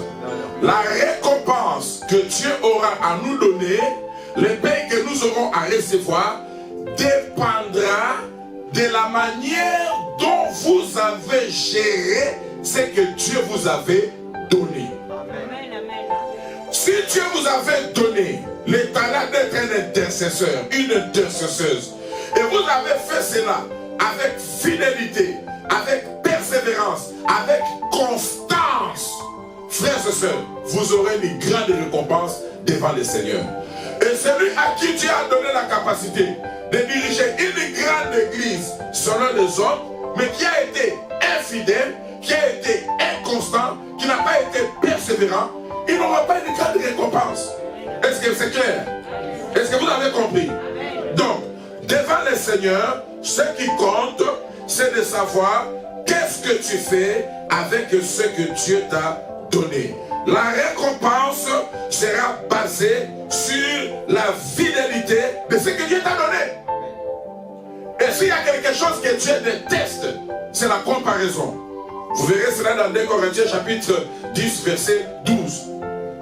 La récompense que Dieu aura à nous donner, le pain que nous aurons à recevoir, dépendra de la manière dont vous avez géré ce que Dieu vous avait donné. Si Dieu vous avait donné le talent d'être un intercesseur, une intercesseuse, et vous avez fait cela avec fidélité, avec persévérance, avec constance, frères et sœurs, vous aurez une grande récompense devant le Seigneur. Et celui à qui Dieu a donné la capacité de diriger une grande église selon les hommes, mais qui a été infidèle, qui a été inconstant, qui n'a pas été persévérant, il n'aura pas une grande récompense. Est-ce que c'est clair? Est-ce que vous avez compris? Donc, devant le Seigneur, ce qui compte, c'est de savoir qu'est-ce que tu fais avec ce que Dieu t'a donné. La récompense sera basée sur la fidélité de ce que Dieu t'a donné. Et s'il y a quelque chose que Dieu déteste, c'est la comparaison. Vous verrez cela dans 2 Corinthiens chapitre 10 verset 12.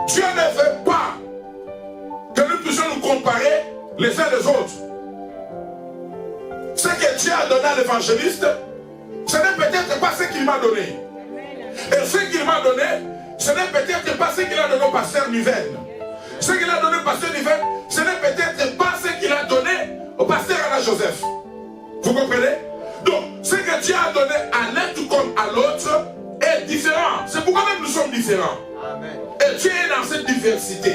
Dieu ne veut pas que nous puissions nous comparer les uns les autres. Ce que Dieu a donné à l'évangéliste, ce n'est peut-être pas ce qu'il m'a donné. Et ce qu'il m'a donné, ce n'est peut-être pas ce qu'il a donné au pasteur Niven. Ce qu'il a donné au pasteur Niven, ce n'est peut-être pas ce qu'il a donné au pasteur Alain Joseph. Vous comprenez? Donc, ce que Dieu a donné à l'un tout comme à l'autre est différent. C'est pourquoi même nous sommes différents. Amen. Et Dieu est dans cette diversité.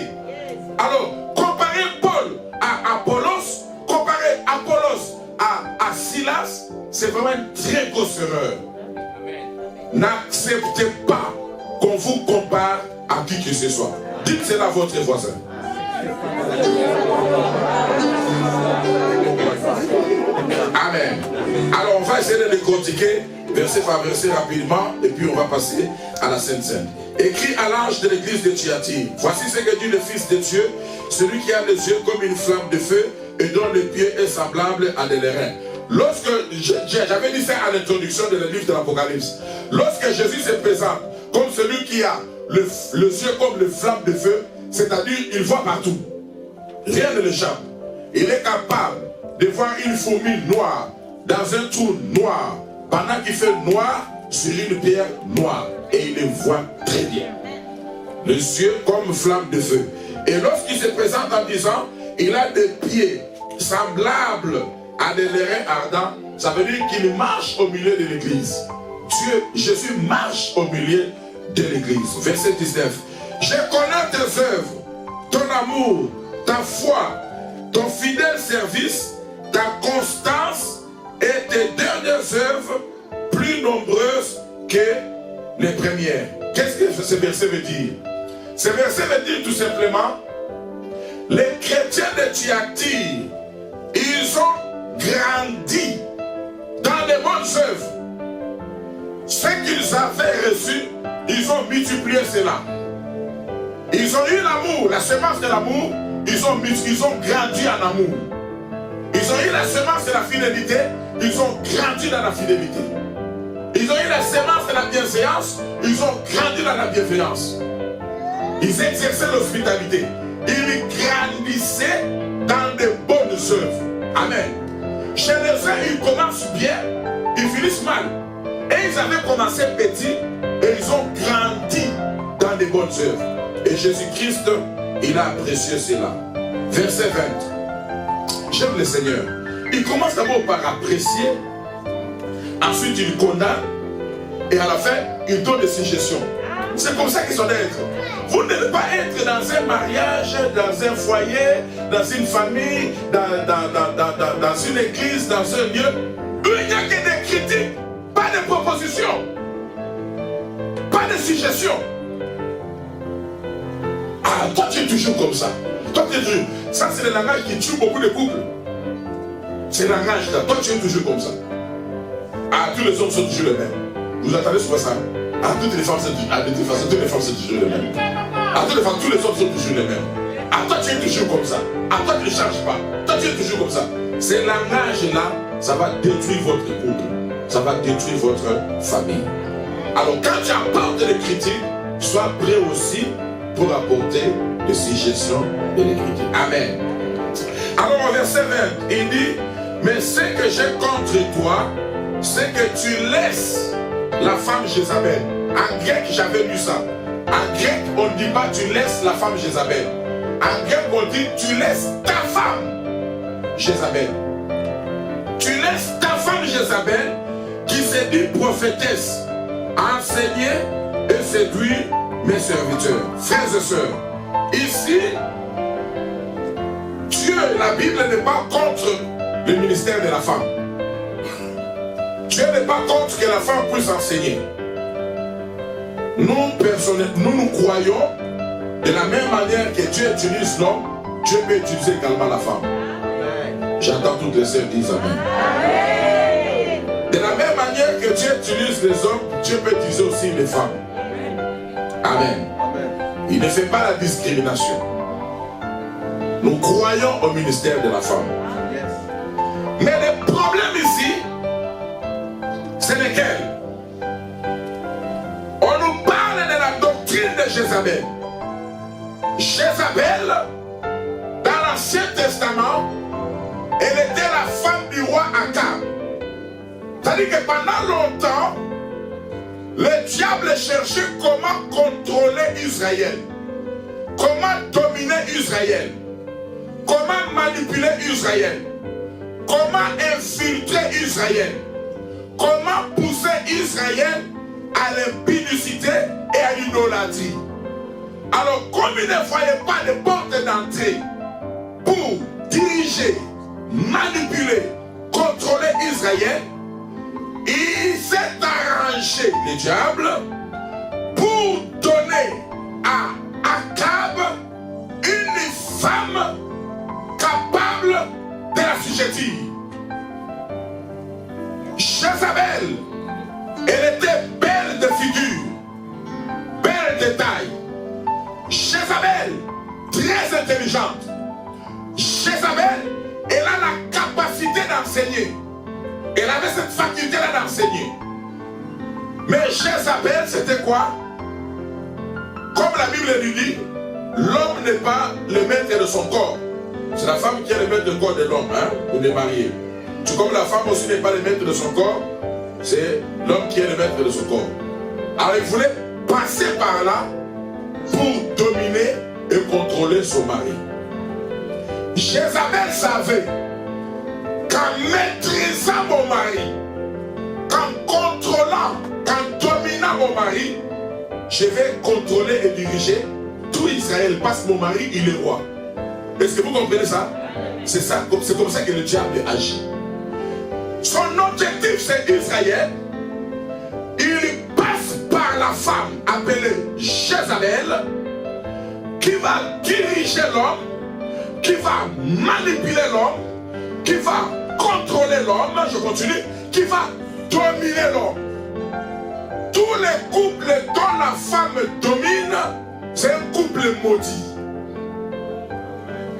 Alors, comparer Paul à Apollos, comparer Apollos à Silas, c'est vraiment une très grosse erreur. N'acceptez pas qu'on vous compare à qui que ce soit. Dites cela à votre voisin. Amen. Alors on va essayer de décortiquer verset par verset rapidement et puis on va passer à la Sainte Seine. Écrit à l'ange de l'église de Thyatire, voici ce que dit le Fils de Dieu, celui qui a les yeux comme une flamme de feu et dont le pied est semblable à des lérins. Lorsque j'avais dit ça à l'introduction de le livre de l'Apocalypse, lorsque Jésus se présente comme celui qui a le yeux comme les flammes de feu, c'est-à-dire il voit partout. rien ne l'échappe. Il est capable de voir une fourmi noire dans un trou noir, pendant qu'il fait noir sur une pierre noire. Et il les voit très bien. Les yeux comme flamme de feu. Et lorsqu'il se présente en disant, il a des pieds semblables à des lérins ardents, ça veut dire qu'il marche au milieu de l'église. Dieu, Jésus marche au milieu de l'église. Verset 19. Je connais tes œuvres, ton amour, ta foi, ton fidèle service, ta constance et tes dernières œuvres plus nombreuses que les premières. Qu'est-ce que ce verset veut dire? Ce verset veut dire tout simplement, les chrétiens de Thyatire, ils ont grandi dans les bonnes œuvres. Ce qu'ils avaient reçu, ils ont multiplié cela. Ils ont eu l'amour, la semence de l'amour, ils ont grandi en amour. Ils ont eu la semence de la fidélité, ils ont grandi dans la fidélité. Ils ont eu la semence de la bienséance, ils ont grandi dans la bienveillance. Ils exerçaient l'hospitalité. Ils grandissaient dans de bonnes œuvres. Amen. Chez les uns, ils commencent bien, ils finissent mal. Et ils avaient commencé petits et ils ont grandi dans des bonnes œuvres. Et Jésus-Christ, il a apprécié cela. Verset 20. J'aime le Seigneur. Il commence d'abord par apprécier, ensuite il condamne, et à la fin, il donne des suggestions. C'est comme ça qu'ils sont d'être. Vous ne devez pas être dans un mariage, dans un foyer, dans une famille, dans une église, dans un lieu. Il n'y a que des critiques, pas de propositions, pas de suggestions. Ah, toi tu es toujours comme ça. Toi tu es toujours. Ça c'est le langage qui tue beaucoup de couples. C'est le langage là. Toi tu es toujours comme ça. Ah, tous les hommes sont toujours les mêmes. Vous entendez souvent ça? Ah, toutes les femmes sont toujours les mêmes. Ah, toutes les femmes, tous les hommes sont toujours les mêmes. Ah, toi tu es toujours comme ça. Ah, toi tu ne changes pas. Toi tu es toujours comme ça. Ces langages-là, ça va détruire votre couple. Ça va détruire votre famille. Alors quand tu apportes des critiques, sois prêt aussi pour apporter des suggestions et des critiques. Amen. Alors au verset 20, il dit, mais ce que j'ai contre toi, c'est que tu laisses la femme Jézabel. En grec, j'avais lu ça. En grec, on ne dit pas tu laisses la femme Jézabel. En grec, on dit tu laisses ta femme Jézabel. Tu laisses ta femme Jézabel qui se dit prophétesse, enseigner et séduire mes serviteurs. Frères et sœurs, ici, Dieu, la Bible n'est pas contre le ministère de la femme. Dieu n'est pas contre que la femme puisse enseigner. Nous croyons de la même manière que Dieu utilise l'homme, Dieu peut utiliser également la femme. J'entends toutes les sœurs dire amen. De la même manière que Dieu utilise les hommes, Dieu peut utiliser aussi les femmes. Amen. Il ne fait pas la discrimination. Nous croyons au ministère de la femme. Mais le problème ici, c'est lequel? On nous parle de la doctrine de Jézabel. Jézabel, dans l'Ancien Testament, elle était la femme du roi Akab. C'est-à-dire que pendant longtemps, le diable cherchait comment contrôler Israël, comment dominer Israël, comment manipuler Israël, comment infiltrer Israël, comment pousser Israël à l'impudicité et à l'idolâtrie. Alors, comme il ne voyait pas de porte d'entrée pour diriger, manipuler, contrôler Israël, il s'est arrangé, le diable, pour donner à Akab une femme capable de la sujettir. Jézabel, elle était belle de figure, belle de taille. Jézabel, très intelligente. Jézabel, elle a la capacité d'enseigner. Elle avait cette faculté-là d'enseigner. Mais Jézabel, c'était quoi? Comme la Bible nous dit, l'homme n'est pas le maître de son corps. C'est la femme qui est le maître du corps de l'homme, hein, pour les marier. Tout comme la femme aussi n'est pas le maître de son corps, c'est l'homme qui est le maître de son corps. Alors il voulait passer par là pour dominer et contrôler son mari. Jézabel savait qu'en maîtrisant mon mari, qu'en contrôlant, qu'en dominant mon mari, je vais contrôler et diriger tout Israël, parce que mon mari, il est roi. Est-ce que vous comprenez ça? C'est ça, c'est comme ça que le diable agit. Son objectif, c'est Israël. Il passe par la femme appelée Jézabel, qui va diriger l'homme, qui va manipuler l'homme, qui va contrôler l'homme, je continue, qui va dominer l'homme. Tous les couples dont la femme domine, c'est un couple maudit.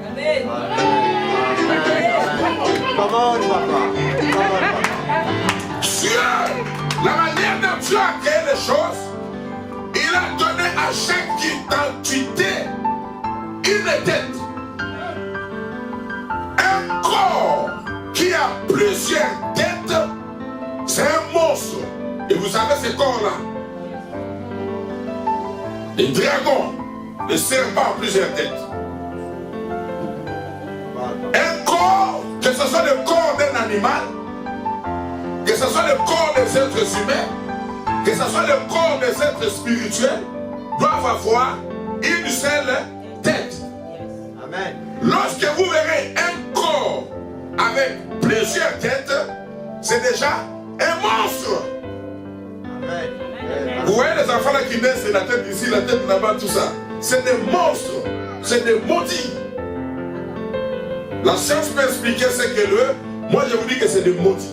Amen. Dieu, la manière dont Dieu a créé les choses, il a donné à chaque entité une tête. Un corps qui a plusieurs têtes, c'est un monstre. Et vous savez ces corps-là, les dragons, les serpents ont plusieurs têtes. Un corps, que ce soit le corps d'un animal, que ce soit le corps des êtres humains, que ce soit le corps des êtres spirituels, doivent avoir une seule tête. Amen. Lorsque vous verrez un corps avec plusieurs têtes, c'est déjà un monstre. Amen. Vous voyez les enfants là qui naissent, la tête ici, la tête là-bas, tout ça. C'est des monstres, c'est des maudits. La science peut expliquer ce que le. Moi je vous dis que c'est des maudits.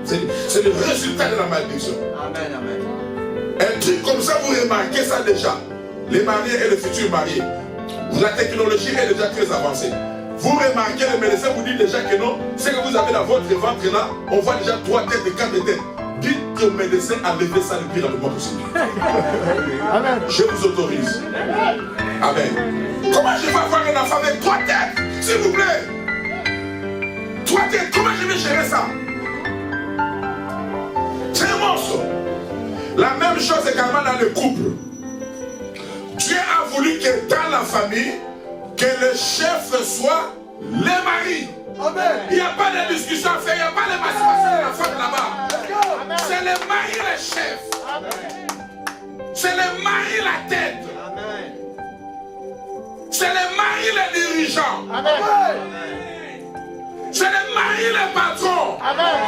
C'est le résultat de la malédiction. Amen, amen. Un truc comme ça, vous remarquez ça déjà. Les mariés et les futurs mariés. La technologie est déjà très avancée. Vous remarquez, le médecin vous dit déjà que non, ce que vous avez dans votre ventre là, on voit déjà 3 têtes et 4 têtes. Dites au médecin enlevez ça le plus rapidement possible. Amen. Je vous autorise. Amen. Comment je vais avoir un enfant avec 3 têtes, s'il vous plaît? 3 têtes, comment je vais gérer ça? C'est un monstre. La même chose également dans le couple. Dieu a voulu que dans la famille, que le chef soit le mari. Amen. Il n'y a pas de discussion à faire, il n'y a pas de masturbation de la femme là-bas. C'est le mari le chef. Amen. C'est le mari la tête. Amen. C'est le mari le dirigeant. Amen. C'est le mari le patron. Amen.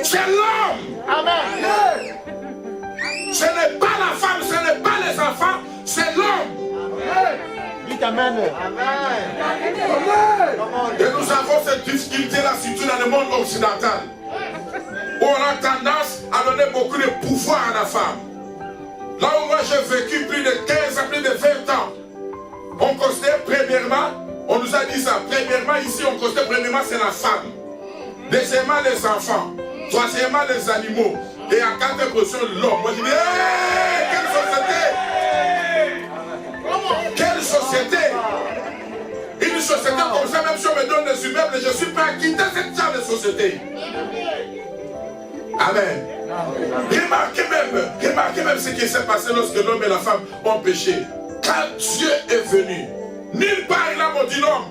C'est l'homme. Amen. Ce n'est pas la femme, ce n'est pas les enfants, c'est l'homme. Dites Amen. Amen. Et nous avons cette difficulté-là, surtout dans le monde occidental, où on a tendance à donner beaucoup de pouvoir à la femme. Là où moi j'ai vécu plus de 15 à plus de 20 ans, on considère premièrement, on nous a dit ça, premièrement ici on considère premièrement c'est la femme, deuxièmement les enfants, troisièmement les animaux, et à 4e position l'homme. Moi je dis, hey, quelle société! Quelle société! Une société comme ça, même si on me donne des immeubles, je suis prêt à quitter cette genre de société. Amen. Remarquez même ce qui s'est passé lorsque l'homme et la femme ont péché. Quand Dieu est venu, nulle part il a maudit l'homme.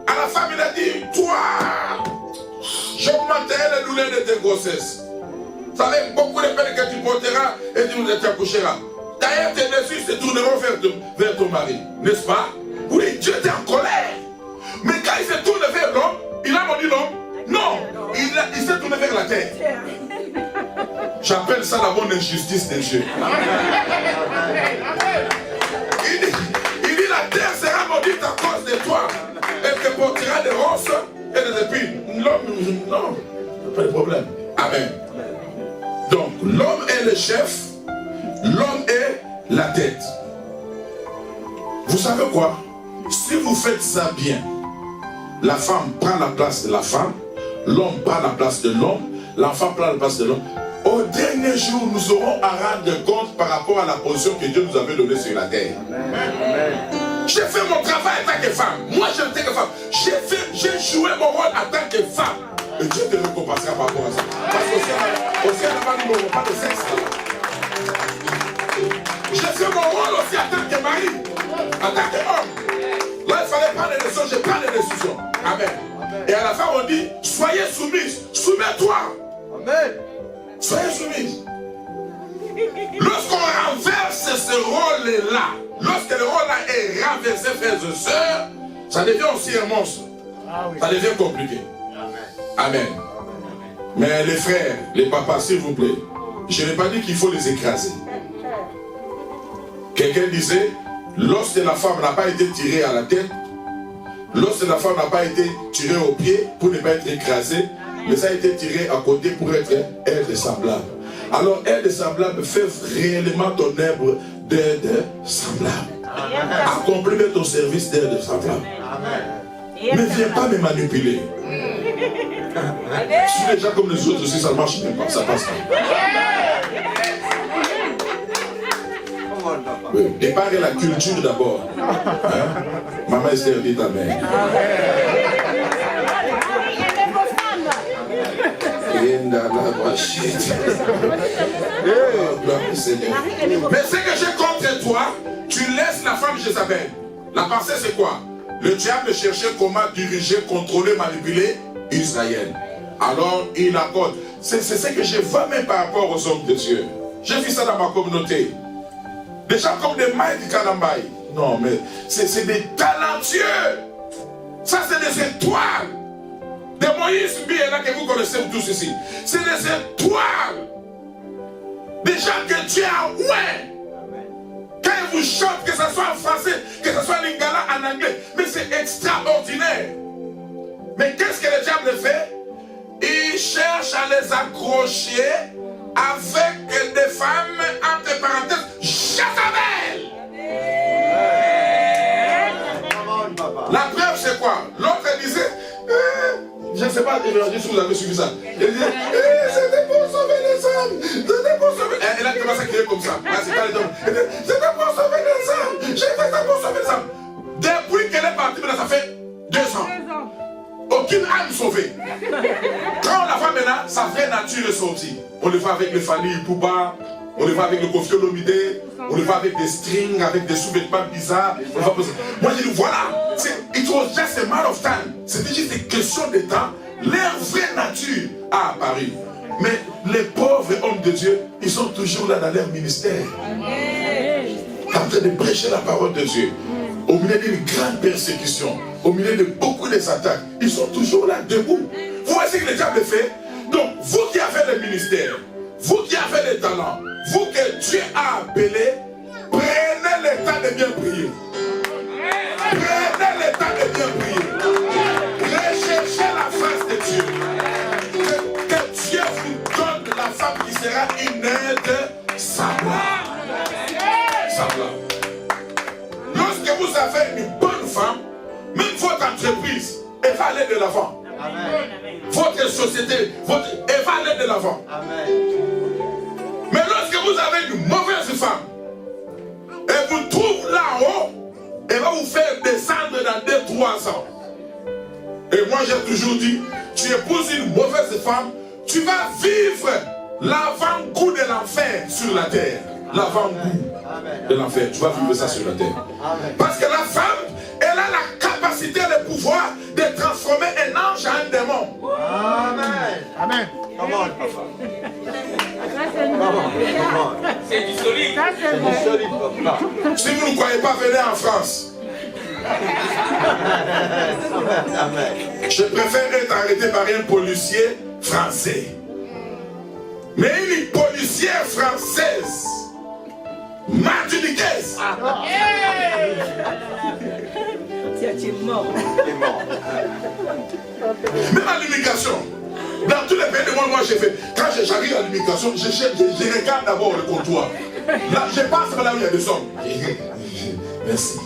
À la femme il a dit, toi, j'augmenterai les douleurs de tes grossesses. Ça va être beaucoup de peines que tu porteras et tu accoucheras. D'ailleurs tes désirs se tourneront vers ton mari. N'est-ce pas? Oui, Dieu était en colère. Mais quand il se tourne vers l'homme, il a maudit l'homme. Non, il s'est tourné vers la terre. J'appelle ça la bonne injustice de Dieu. Il dit la terre sera maudite à cause de toi. Elle te portera des ronces et des épines. L'homme, non, pas de problème. Amen. Donc l'homme est le chef, l'homme est la tête. Vous savez quoi? Si vous faites ça bien, la femme prend la place de la femme, l'homme prend la place de l'homme, l'enfant prend la place de l'homme. Au dernier dernier jour, nous aurons à rendre compte par rapport à la position que Dieu nous avait donnée sur la terre. J'ai fait mon travail en tant que femme. Moi, je n'étais que femme. J'ai joué mon rôle en tant que femme. Et Dieu te récompensera par rapport à ça. Parce qu'au ciel, là-bas, nous n'aurons pas de sexe. J'ai fait mon rôle aussi en tant que mari, en tant qu'homme. Là, il fallait prendre des décisions, j'ai pris des décisions. Amen. Et à la fin, on dit, soyez soumise, soumets-toi. Amen. Soyez soumise. Lorsqu'on renverse ce rôle-là, lorsque le rôle-là est renversé, frères et sœurs, ça devient aussi un monstre. Ça devient compliqué. Amen. Mais les frères, les papas, s'il vous plaît, je n'ai pas dit qu'il faut les écraser. Quelqu'un disait, lorsque la femme n'a pas été tirée à la tête, lorsque la femme n'a pas été tirée au pied pour ne pas être écrasée, mais ça a été tiré à côté pour être aide semblable. Alors aide semblable fait réellement ton œuvre d'aide semblable. Accomplis ton service d'aide semblable. Ne viens pas me manipuler. Si les gens comme les autres aussi, ça ne marche même pas, ça passe pas. Oui, déparez la culture d'abord. Hein? Maman Esther dit amen. Mais ce que j'ai contre toi, tu laisses la femme Jézabel. La pensée c'est quoi? Le diable cherchait comment diriger, contrôler, manipuler Israël. Alors il accorde. C'est ce que je vois même par rapport aux hommes de Dieu. J'ai vu ça dans ma communauté. Des gens comme des Maïs du Kalambaï. Non mais c'est des talentueux. Ça c'est des étoiles. De Moïse là que vous connaissez tous ici. C'est des étoiles. Des gens que Dieu a oué. Quand il vous chante, que ce soit en français, que ce soit en lingala, en anglais, mais c'est extraordinaire. Mais qu'est-ce que le diable fait? Il cherche à les accrocher avec des femmes, entre parenthèses, Jézabel. La preuve c'est quoi? L'autre disait, je ne sais pas si vous avez suivi ça. Il disait, c'était pour sauver les hommes, c'était pour sauver. Elle a commencé à crier comme ça. C'était pour sauver les hommes, j'ai fait ça pour sauver les hommes. Depuis qu'elle est partie, ça fait 2 ans. Aucune âme sauvée. Quand la voit maintenant, sa vraie nature est sortie. On le voit avec les Fanny Pouba, on le voit avec le Koffi Olomide, on le voit avec des strings, avec des sous-vêtements bizarres. Moi je dis voilà, it was just a matter of time. C'était juste une question de temps. Leur vraie nature a apparu. Mais les pauvres hommes de Dieu, ils sont toujours là dans leur ministère. En train de prêcher la parole de Dieu. Au milieu d'une grande persécution, au milieu de beaucoup d'attaques, ils sont toujours là debout. Vous voyez ce que le diable fait? Donc, vous qui avez le ministère, vous qui avez les talents, vous que Dieu a appelé, prenez le temps de bien prier. Prenez le temps de bien prier. Recherchez la face de Dieu. Que Dieu vous donne la femme qui sera une aide semblable. Lorsque vous avez une bonne femme, même votre entreprise, elle va aller de l'avant. Votre société, elle va aller de l'avant. Mais lorsque vous avez une mauvaise femme, elle vous trouve là en haut, elle va vous faire descendre dans 2-3 ans. Et moi j'ai toujours dit, tu épouses une mauvaise femme, tu vas vivre l'avant-goût de l'enfer sur la terre. L'avant-goût de l'enfer, tu vas vivre ça sur la terre. Parce que la femme, elle a la capacité, le pouvoir de transformer un ange en un démon. Amen. Amen. Come on, papa. C'est du solide. C'est du solide, papa. Si vous ne croyez pas, venez en France. Je préfère être arrêté par un policier français. Mais une policière française, martiniquaise. Tu es mort. Même à l'immigration, dans tous les pays du monde, moi j'ai fait. Quand j'arrive à l'immigration, je regarde d'abord le comptoir. Là, je passe là où il y a des hommes. Merci.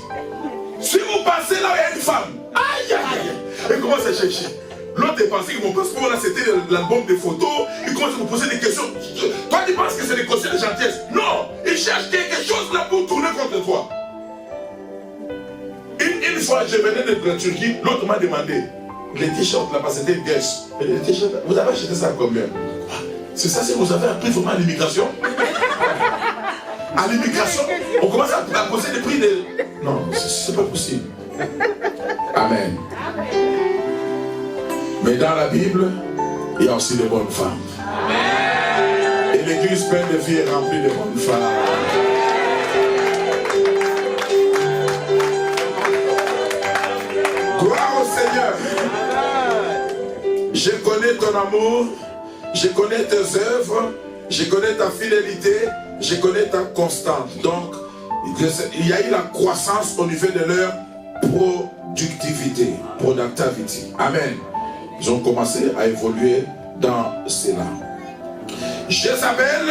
Si vous passez là où il y a une femme, aïe aïe aïe, elle commence à chercher. L'autre est pensé que mon passeport là c'était l'album des photos. Il commence à vous poser des questions. Toi tu penses que c'est des conseils de gentillesse. Non, il cherche quelque chose là pour tourner contre toi. Une fois je venais de la Turquie, l'autre m'a demandé. Les t-shirts là-bas c'était Guess. Les t-shirts, vous avez acheté ça à combien? C'est ça, si vous avez appris vraiment à l'immigration. À l'immigration, on commence à poser des prix de... Non, c'est pas possible. Amen. Mais dans la Bible, il y a aussi de bonnes femmes. Amen. Et l'église pleine de filles est remplie de bonnes femmes. Gloire au Seigneur. Je connais ton amour, je connais tes œuvres, je connais ta fidélité, je connais ta constante. Donc, il y a eu la croissance au niveau de leur productivité, productivity. Amen. Ils ont commencé à évoluer dans cela. Jézabel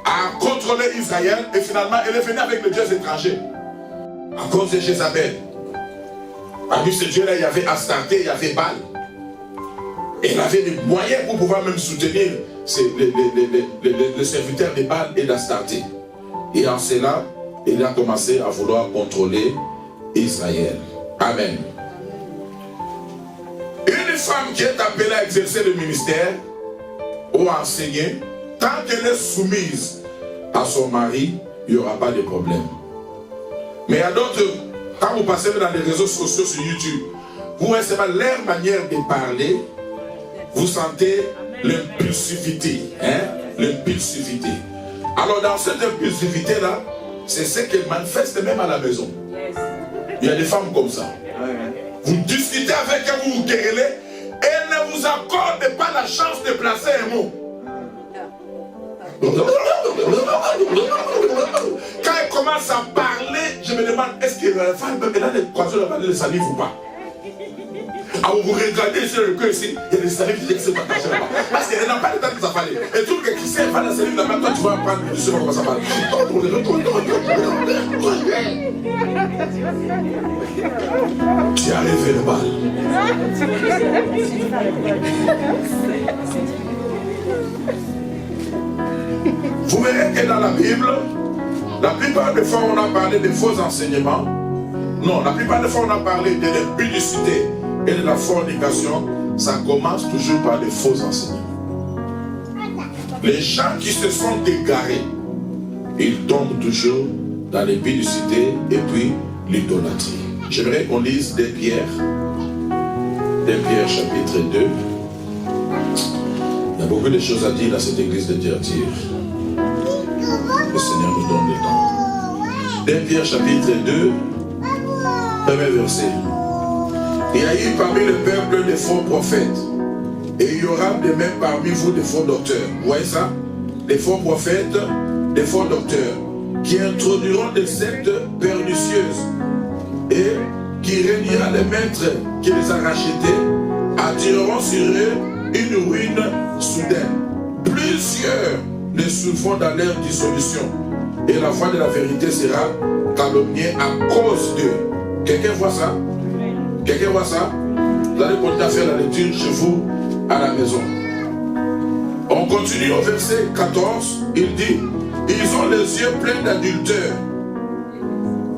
a contrôlé Israël et finalement elle est venue avec les dieux étrangers. À cause de Jézabel. Parmi ces dieux-là, il y avait Astarté, il y avait Baal. Et il avait des moyens pour pouvoir même soutenir les serviteurs de Baal et d'Astarté. Et en cela, il a commencé à vouloir contrôler Israël. Amen. Une femme qui est appelée à exercer le ministère ou à enseigner, tant qu'elle est soumise à son mari, il n'y aura pas de problème. Mais il y a d'autres, quand vous passez dans les réseaux sociaux sur YouTube, vous voyez seulement leur manière de parler, vous sentez l'impulsivité. L'impulsivité. Alors dans cette impulsivité-là, c'est ce qu'elle manifeste même à la maison. Il y a des femmes comme ça. Vous discutez avec elle, vous vous querellez, elle ne vous accorde pas la chance de placer un mot. Quand elle commence à parler, je me demande, est-ce que la femme, elle a des croiseurs de salive ou pas? Alors vous regardez sur le cœur ici, il y a des salives qui ne sont pas cachées là-bas. Parce qu'elle n'a pas le temps de ça parler. Et tout le qui sait pas la salive là-bas, toi tu vas apprendre, je sais pas comment ça parle. Tu as rêvé le bal. Vous verrez que dans la Bible, la plupart des fois on a parlé de faux enseignements. Non, la plupart des fois on a parlé de l'impudicité et de la fornication. Ça commence toujours par des faux enseignements. Les gens qui se sont égarés, ils tombent toujours dans l'impudicité et puis l'idolâtrie. J'aimerais qu'on lise 2 Pierre chapitre 2. Il y a beaucoup de choses à dire dans cette église de Thyatire. Le Seigneur nous donne le temps. 2 Pierre chapitre 2, premier verset. Il y a eu parmi le peuple des faux prophètes. Et il y aura de même parmi vous des faux docteurs. Vous voyez ça? Des faux prophètes, des faux docteurs, qui introduiront des sectes pernicieuses et qui réunira les maîtres qui les a rachetés, attireront sur eux une ruine soudaine. Plusieurs ne souffront dans leur dissolution, et la voix de la vérité sera calomniée à cause d'eux. Quelqu'un voit ça? Quelqu'un voit ça? Vous allez continuer à faire la lecture chez vous à la maison. On continue au verset 14. Il dit: ils ont les yeux pleins d'adultère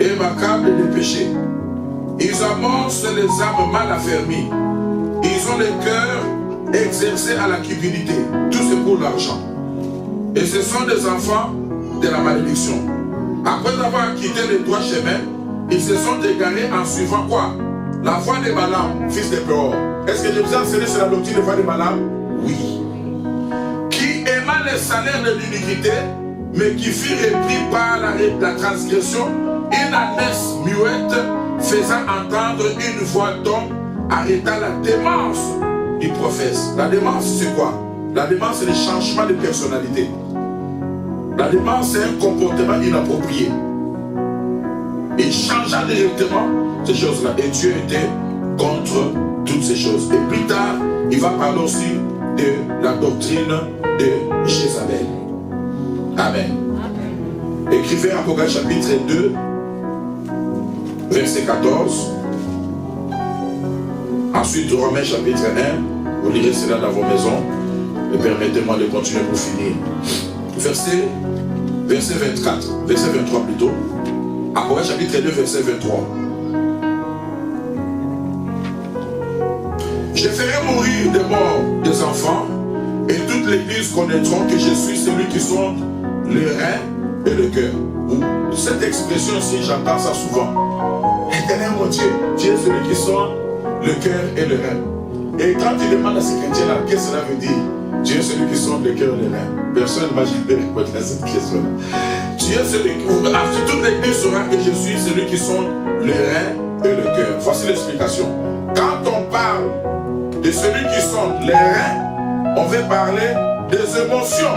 et macabres de péché. Ils amancent les âmes mal affermies. Ils ont les cœurs exercés à la cupidité. Tout c'est pour l'argent. Et ce sont des enfants de la malédiction. Après avoir quitté le droit chemin, ils se sont égarés en suivant quoi? La voie de Balaam, fils de Péor. Est-ce que je vous ai enseigné sur la doctrine de la voie de Balaam? Oui. Qui aima le salaire de l'iniquité, mais qui fut repris par la transgression, une ânesse muette faisant entendre une voix d'homme, arrêta la démence du prophète. La démence, c'est quoi? La démence, c'est le changement de personnalité. La démence, c'est un comportement inapproprié. Il changea directement ces choses-là. Et Dieu était contre toutes ces choses. Et plus tard, il va parler aussi de la doctrine de Jézabel. Amen. Écrivez Apocalypse chapitre 2, verset 14. Ensuite, Romains chapitre 1, vous lirez cela dans vos maisons. Et permettez-moi de continuer pour finir. Verset 24, verset 23 plutôt. Apocalypse chapitre 2, verset 23. Je ferai mourir de mort des enfants, et toute l'église connaîtront que je suis celui qui sonde le rein et le cœur. Cette expression-ci, j'entends ça souvent. Éternel mon Dieu, tu es celui qui sonde le cœur et le rein. Et quand tu demandes à ces chrétiens-là, qu'est-ce que cela veut dire? Tu es celui qui sonde le cœur et le rein. Personne ne va jamais répondre à cette question-là. Tu es celui qui... toute l'église saura que je suis celui qui sonde le rein et le cœur. Voici l'explication. Quand on parle de celui qui sonde les reins, on veut parler des émotions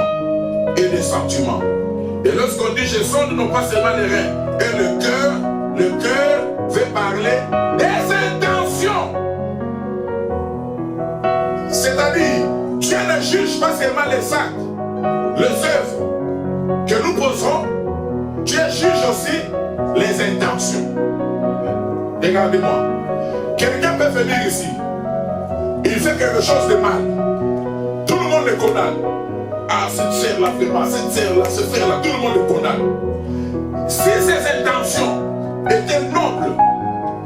et des sentiments. Et lorsqu'on dit je sonde non pas seulement les reins et le cœur veut parler des intentions. C'est-à-dire, Dieu ne juge pas seulement les actes, les œuvres que nous posons, Dieu juge aussi les intentions. Regardez-moi, quelqu'un peut venir ici, il fait quelque chose de mal, tout le monde le condamne. Ah, cette sœur-là, vraiment, cette sœur-là, ce frère-là, tout le monde le condamne. Si ses intentions étaient nobles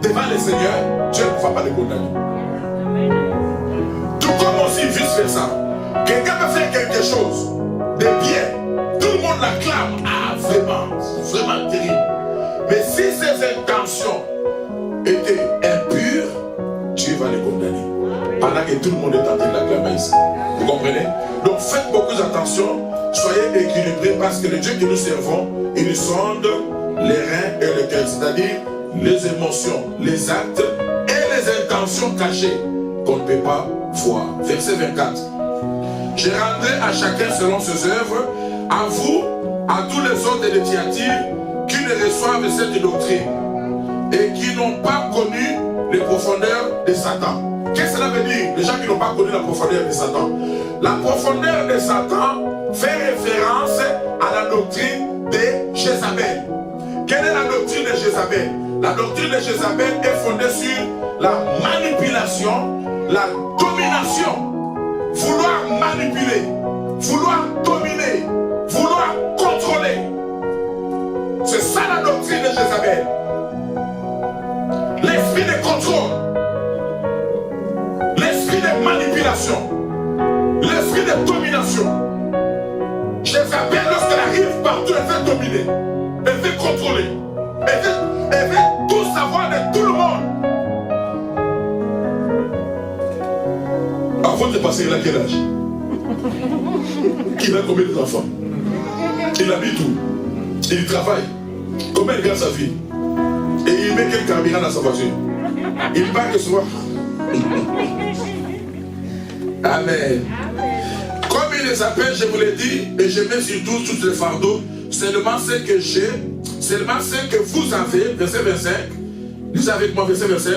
devant le Seigneur, Dieu ne va pas le condamner. Tout comme aussi vice-versa. Quelqu'un peut faire quelque chose de bien, tout le monde l'acclame. Ah, vraiment, vraiment terrible. Mais si ses intentions étaient impures, Dieu va les condamner. Pendant que tout le monde est en train de l'acclamer ici. Vous comprenez? Donc faites beaucoup attention, soyez équilibrés parce que le Dieu que nous servons, il nous sonde les reins et le cœur, c'est-à-dire les émotions, les actes et les intentions cachées qu'on ne peut pas voir. Verset 24. Je rendrai à chacun selon ses œuvres, à vous, à tous les autres de Thyatire qui ne reçoivent cette doctrine et qui n'ont pas connu les profondeurs de Satan. Qu'est-ce que cela veut dire? Les gens qui n'ont pas connu la profondeur de Satan. La profondeur de Satan fait référence à la doctrine de Jézabel. Quelle est la doctrine de Jézabel? La doctrine de Jézabel est fondée sur la manipulation, la domination. Vouloir manipuler, vouloir dominer, vouloir contrôler. C'est ça la doctrine de Jézabel. L'esprit de contrôle, l'esprit de manipulation, l'esprit de domination. Jézabel, lorsqu'elle arrive partout, elle veut dominer, elle veut contrôler, elle veut tout savoir de tout le monde. Avant de passer, il a quel âge? Il a combien d'enfants? Il habite où? Il travaille. Comment il gagne sa vie? Et il met quel carburant dans sa voiture? Il part que soir. Amen. Comme il les appelle, je vous l'ai dit, et je mets sur tous les fardeaux, seulement ce que j'ai, seulement ce que vous avez, verset 25, lisez avec moi verset 25,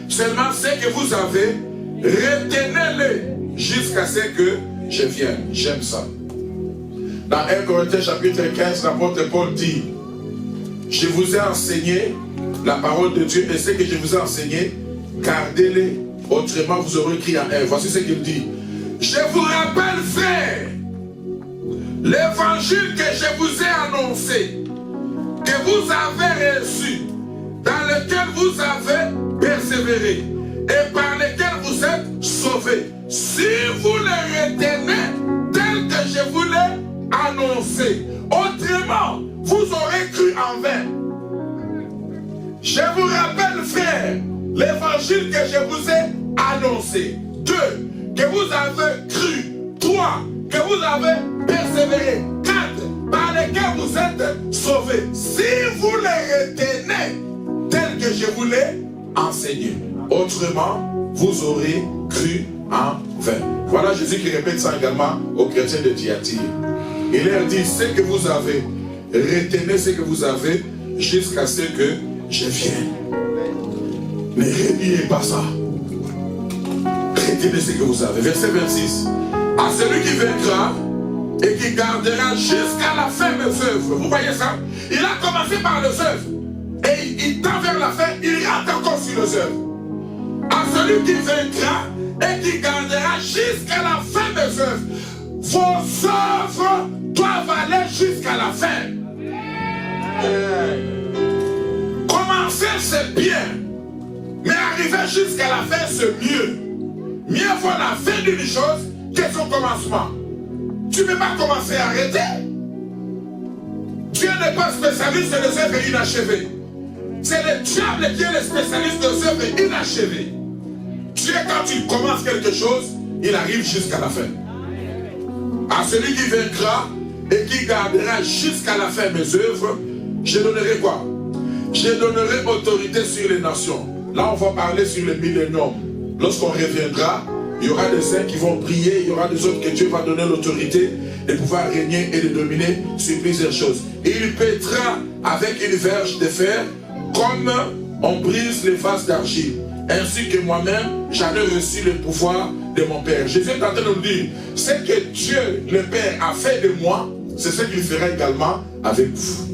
seulement ce que vous avez, retenez-le jusqu'à ce que je vienne. J'aime ça. Dans 1 Corinthiens chapitre 15, l'apôtre Paul dit, je vous ai enseigné la parole de Dieu et ce que je vous ai enseigné, gardez-les, autrement vous aurez écrit en un. Voici ce qu'il dit. Je vous rappelle, frères, l'évangile que je vous ai annoncé, que vous avez reçu, dans lequel vous avez persévéré et par lequel vous êtes sauvés. Si vous le retenez tel que je vous l'ai annoncé, autrement vous aurez cru en vain. Je vous rappelle, frères, l'évangile que je vous ai annoncé. 2. Que vous avez cru. 3. Que vous avez persévéré. 4. Par lesquels vous êtes sauvés. Si vous les retenez tel que je vous l'ai enseigné. Autrement, vous aurez cru en vain. Voilà Jésus qui répète ça également aux chrétiens de Thyatire. Il leur dit, ce que vous avez, retenez ce que vous avez jusqu'à ce que je vienne. Ne reniez pas ça. Retenez ce que vous avez. Verset 26. À celui qui vaincra et qui gardera jusqu'à la fin mes œuvres. Vous voyez ça? Il a commencé par les œuvres. Et il tend vers la fin, il rate encore sur les œuvres. À celui qui vaincra et qui gardera jusqu'à la fin mes œuvres. Vos œuvres doivent aller jusqu'à la fin. Commencer c'est bien, mais arriver jusqu'à la fin c'est mieux. Mieux vaut la fin d'une chose que son commencement. Tu ne peux pas commencer à arrêter. Dieu n'est pas spécialiste des œuvres inachevées. C'est le diable qui est le spécialiste des œuvres inachevées. Dieu, quand il commence quelque chose, il arrive jusqu'à la fin. À celui qui vaincra et qui gardera jusqu'à la fin mes œuvres, je donnerai quoi? Je donnerai autorité sur les nations. Là, on va parler sur le millénium. Lorsqu'on reviendra, il y aura des saints qui vont prier, il y aura des autres que Dieu va donner l'autorité de pouvoir régner et de dominer sur plusieurs choses. Et il pètera avec une verge de fer comme on brise les vases d'argile. Ainsi que moi-même, j'en ai reçu le pouvoir de mon Père. Jésus est en train de nous dire, ce que Dieu, le Père, a fait de moi, c'est ce qu'il fera également avec vous.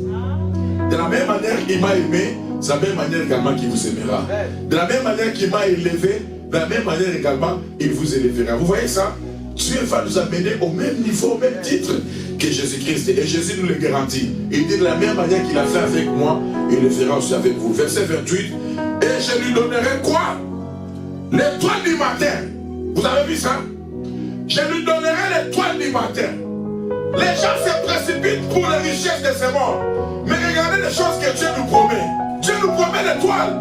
De la même manière qu'il m'a aimé, c'est la même manière également qu'il vous aimera. De la même manière qu'il m'a élevé, de la même manière également, il vous élèvera. Vous voyez ça? Dieu va nous amener au même niveau, au même titre que Jésus-Christ. Et Jésus nous le garantit. Il dit de la même manière qu'il a fait avec moi, il le fera aussi avec vous. Verset 28. Et je lui donnerai quoi? L'étoile du matin. Vous avez vu ça? Je lui donnerai l'étoile du matin. Les gens se précipitent pour les richesses de ce monde. Mais regardez les choses que Dieu nous promet. Dieu nous promet l'étoile.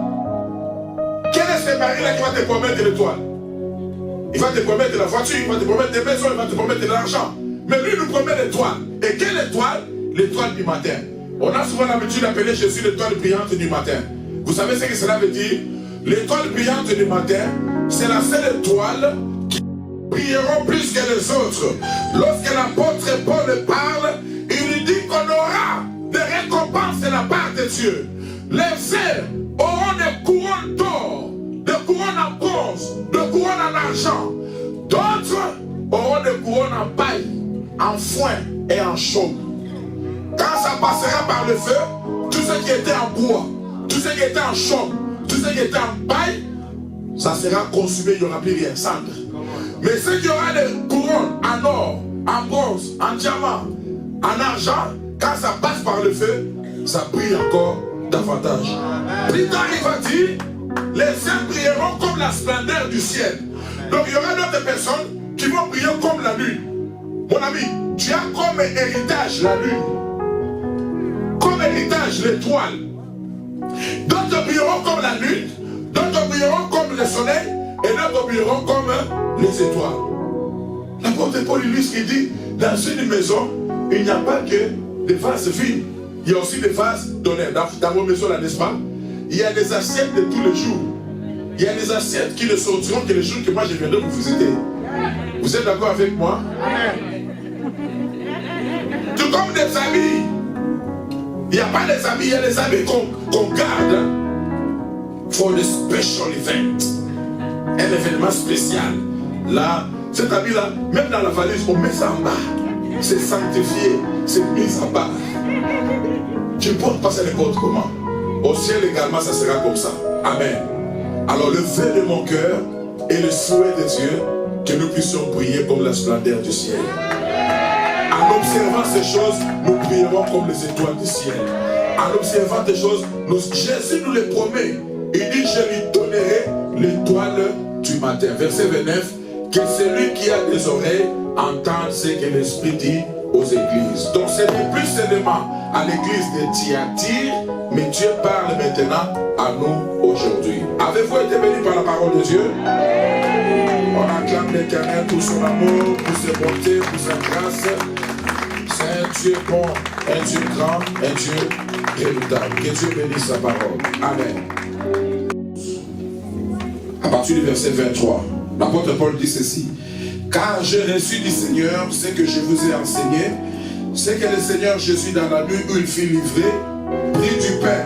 Quel est ce mari-là qui va te promettre l'étoile? Il va te promettre la voiture, il va te promettre des maisons, il va te promettre de l'argent. Mais lui nous promet l'étoile. Et quelle étoile? L'étoile du matin. On a souvent l'habitude d'appeler Jésus l'étoile brillante du matin. Vous savez ce que cela veut dire? L'étoile brillante du matin, c'est la seule étoile qui brilleront plus que les autres. Lorsque l'apôtre Paul parle, il lui dit qu'on aura des récompenses de la part de Dieu. Les uns auront des couronnes d'or, des couronnes en bronze, des couronnes en argent. D'autres auront des couronnes en paille, en foin et en chaume. Quand ça passera par le feu, tout ce qui était en bois, tout ce qui était en chaume, tout ce qui était en paille, ça sera consumé, il n'y aura plus rien, cendre. Mais ceux qui auront des couronnes en or, en bronze, en diamant, en argent, quand ça passe par le feu, ça brille encore davantage. Plus tard, il va dire, les saints brilleront comme la splendeur du ciel. Donc il y aura d'autres personnes qui vont briller comme la lune. Mon ami, tu as comme héritage la lune, comme héritage l'étoile. D'autres brilleront comme la lune, d'autres brilleront comme le soleil, et d'autres brilleront comme les étoiles. L'apôtre Paul illustre, il dit, dans une maison, il n'y a pas que des vases vides, il y a aussi des vases d'honneur. Dans vos maisons là, n'est-ce pas? Il y a des assiettes de tous les jours. Il y a des assiettes qui ne sortiront que les jours que moi je viendrai vous visiter. Vous êtes d'accord avec moi? Tout comme des amis. Il n'y a pas des amis, il y a des amis qu'on garde for the special event. Un événement spécial. Là, cet ami-là, même dans la valise, on met ça en bas. C'est sanctifié, c'est mis en bas. Tu ne portes pas ça n'importe comment. Au ciel également, ça sera comme ça. Amen. Alors le vœu de mon cœur et le souhait de Dieu, que nous puissions briller comme la splendeur du ciel. En observant ces choses, nous brillerons comme les étoiles du ciel. En observant des choses, Jésus nous les promet. Il dit, je lui donnerai l'étoile du matin. Verset 29, que celui qui a des oreilles entende ce que l'Esprit dit aux églises. Donc ce n'est plus seulement à l'église de Thyatire, mais Dieu parle maintenant à nous aujourd'hui. Avez-vous été bénis par la parole de Dieu? On acclame l'Éternel pour son amour, pour ses bontés, pour sa grâce. C'est un Dieu bon, un Dieu grand, un Dieu redoutable. Que Dieu bénisse sa parole. Amen. À partir du verset 23, l'apôtre Paul dit ceci. Car j'ai reçu du Seigneur ce que je vous ai enseigné, c'est que le Seigneur Jésus, dans la nuit où il fut livré, prit du pain.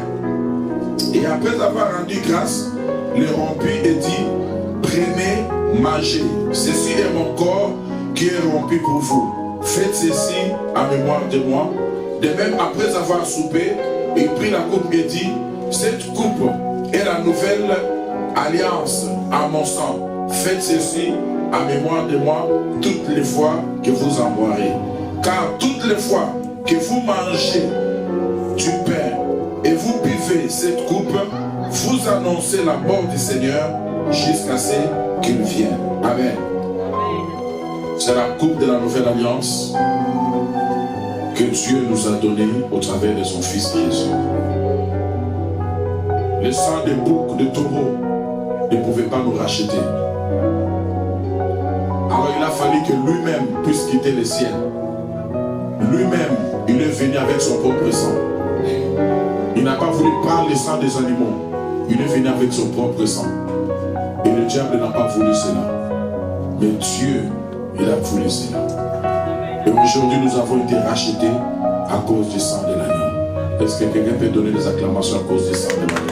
Et après avoir rendu grâce, le rompit et dit, prenez, mangez. Ceci est mon corps qui est rompu pour vous. Faites ceci en mémoire de moi. De même, après avoir soupé, il prit la coupe et dit, cette coupe est la nouvelle alliance à mon sang. Faites ceci à mémoire de moi toutes les fois que vous en boirez. Car toutes les fois que vous mangez du pain et vous buvez cette coupe, vous annoncez la mort du Seigneur jusqu'à ce qu'il vienne. Amen. C'est la coupe de la nouvelle alliance que Dieu nous a donnée au travers de son Fils Jésus. Le sang des boucs, de taureaux ne pouvait pas nous racheter. Alors il a fallu que lui-même puisse quitter le ciel. Lui-même, il est venu avec son propre sang. Il n'a pas voulu prendre le sang des animaux. Il est venu avec son propre sang. Et le diable n'a pas voulu cela. Mais Dieu, il a voulu cela. Et aujourd'hui, nous avons été rachetés à cause du sang de l'agneau. Est-ce que quelqu'un peut donner des acclamations à cause du sang de l'agneau?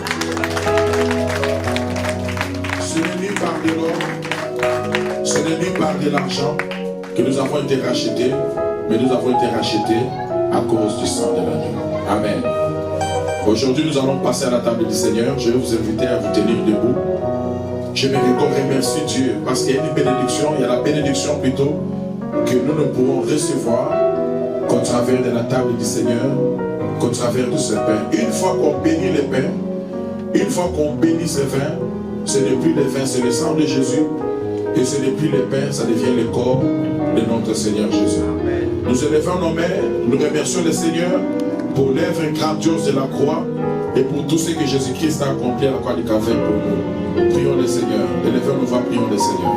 Ce n'est ni par de l'or, ce n'est ni par de l'argent que nous avons été rachetés, mais nous avons été rachetés à cause du sang de l'agneau. Amen. Aujourd'hui, nous allons passer à la table du Seigneur. Je vais vous inviter à vous tenir debout. J'aimerais qu'on remercie Dieu parce qu'il y a une bénédiction, il y a la bénédiction plutôt que nous ne pourrons recevoir qu'au travers de la table du Seigneur, qu'au travers de ce pain. Une fois qu'on bénit le pain, une fois qu'on bénit ce vin, ce n'est plus le vin, c'est le sang de Jésus. Et ce n'est plus le pain, ça devient le corps de notre Seigneur Jésus. Nous élevons nos mains, nous remercions le Seigneur pour l'œuvre grandiose de la croix et pour tout ce que Jésus-Christ a accompli à la croix du Calvaire pour nous. Prions le Seigneur. Élevons nos voix, prions le Seigneur.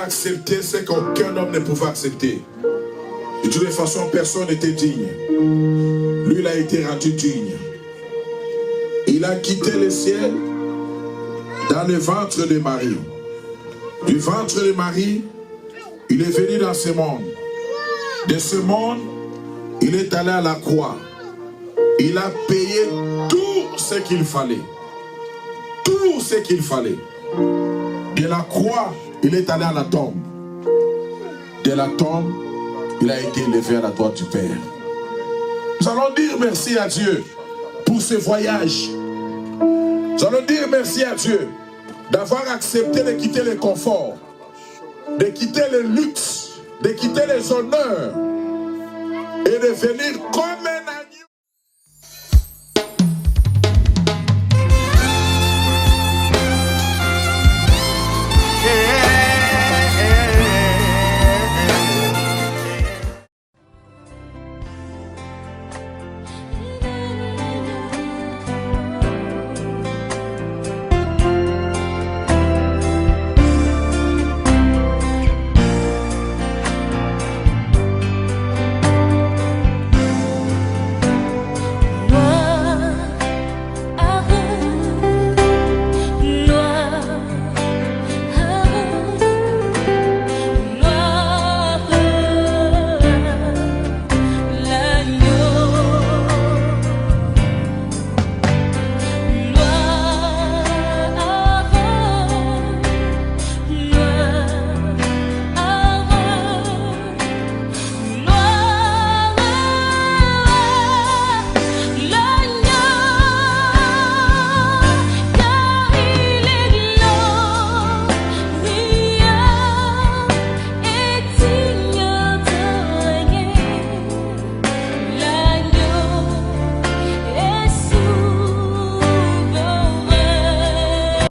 Accepter ce qu'aucun homme ne pouvait accepter. De toutes les façons, personne n'était digne. Lui, il a été rendu digne. Il a quitté le ciel dans le ventre de Marie. Du ventre de Marie, il est venu dans ce monde. De ce monde, il est allé à la croix. Il a payé tout ce qu'il fallait. Tout ce qu'il fallait. De la croix, il est allé à la tombe. De la tombe, il a été élevé à la droite du Père. Nous allons dire merci à Dieu pour ce voyage. Nous allons dire merci à Dieu d'avoir accepté de quitter le confort, de quitter le luxe, de quitter les honneurs et de venir comme un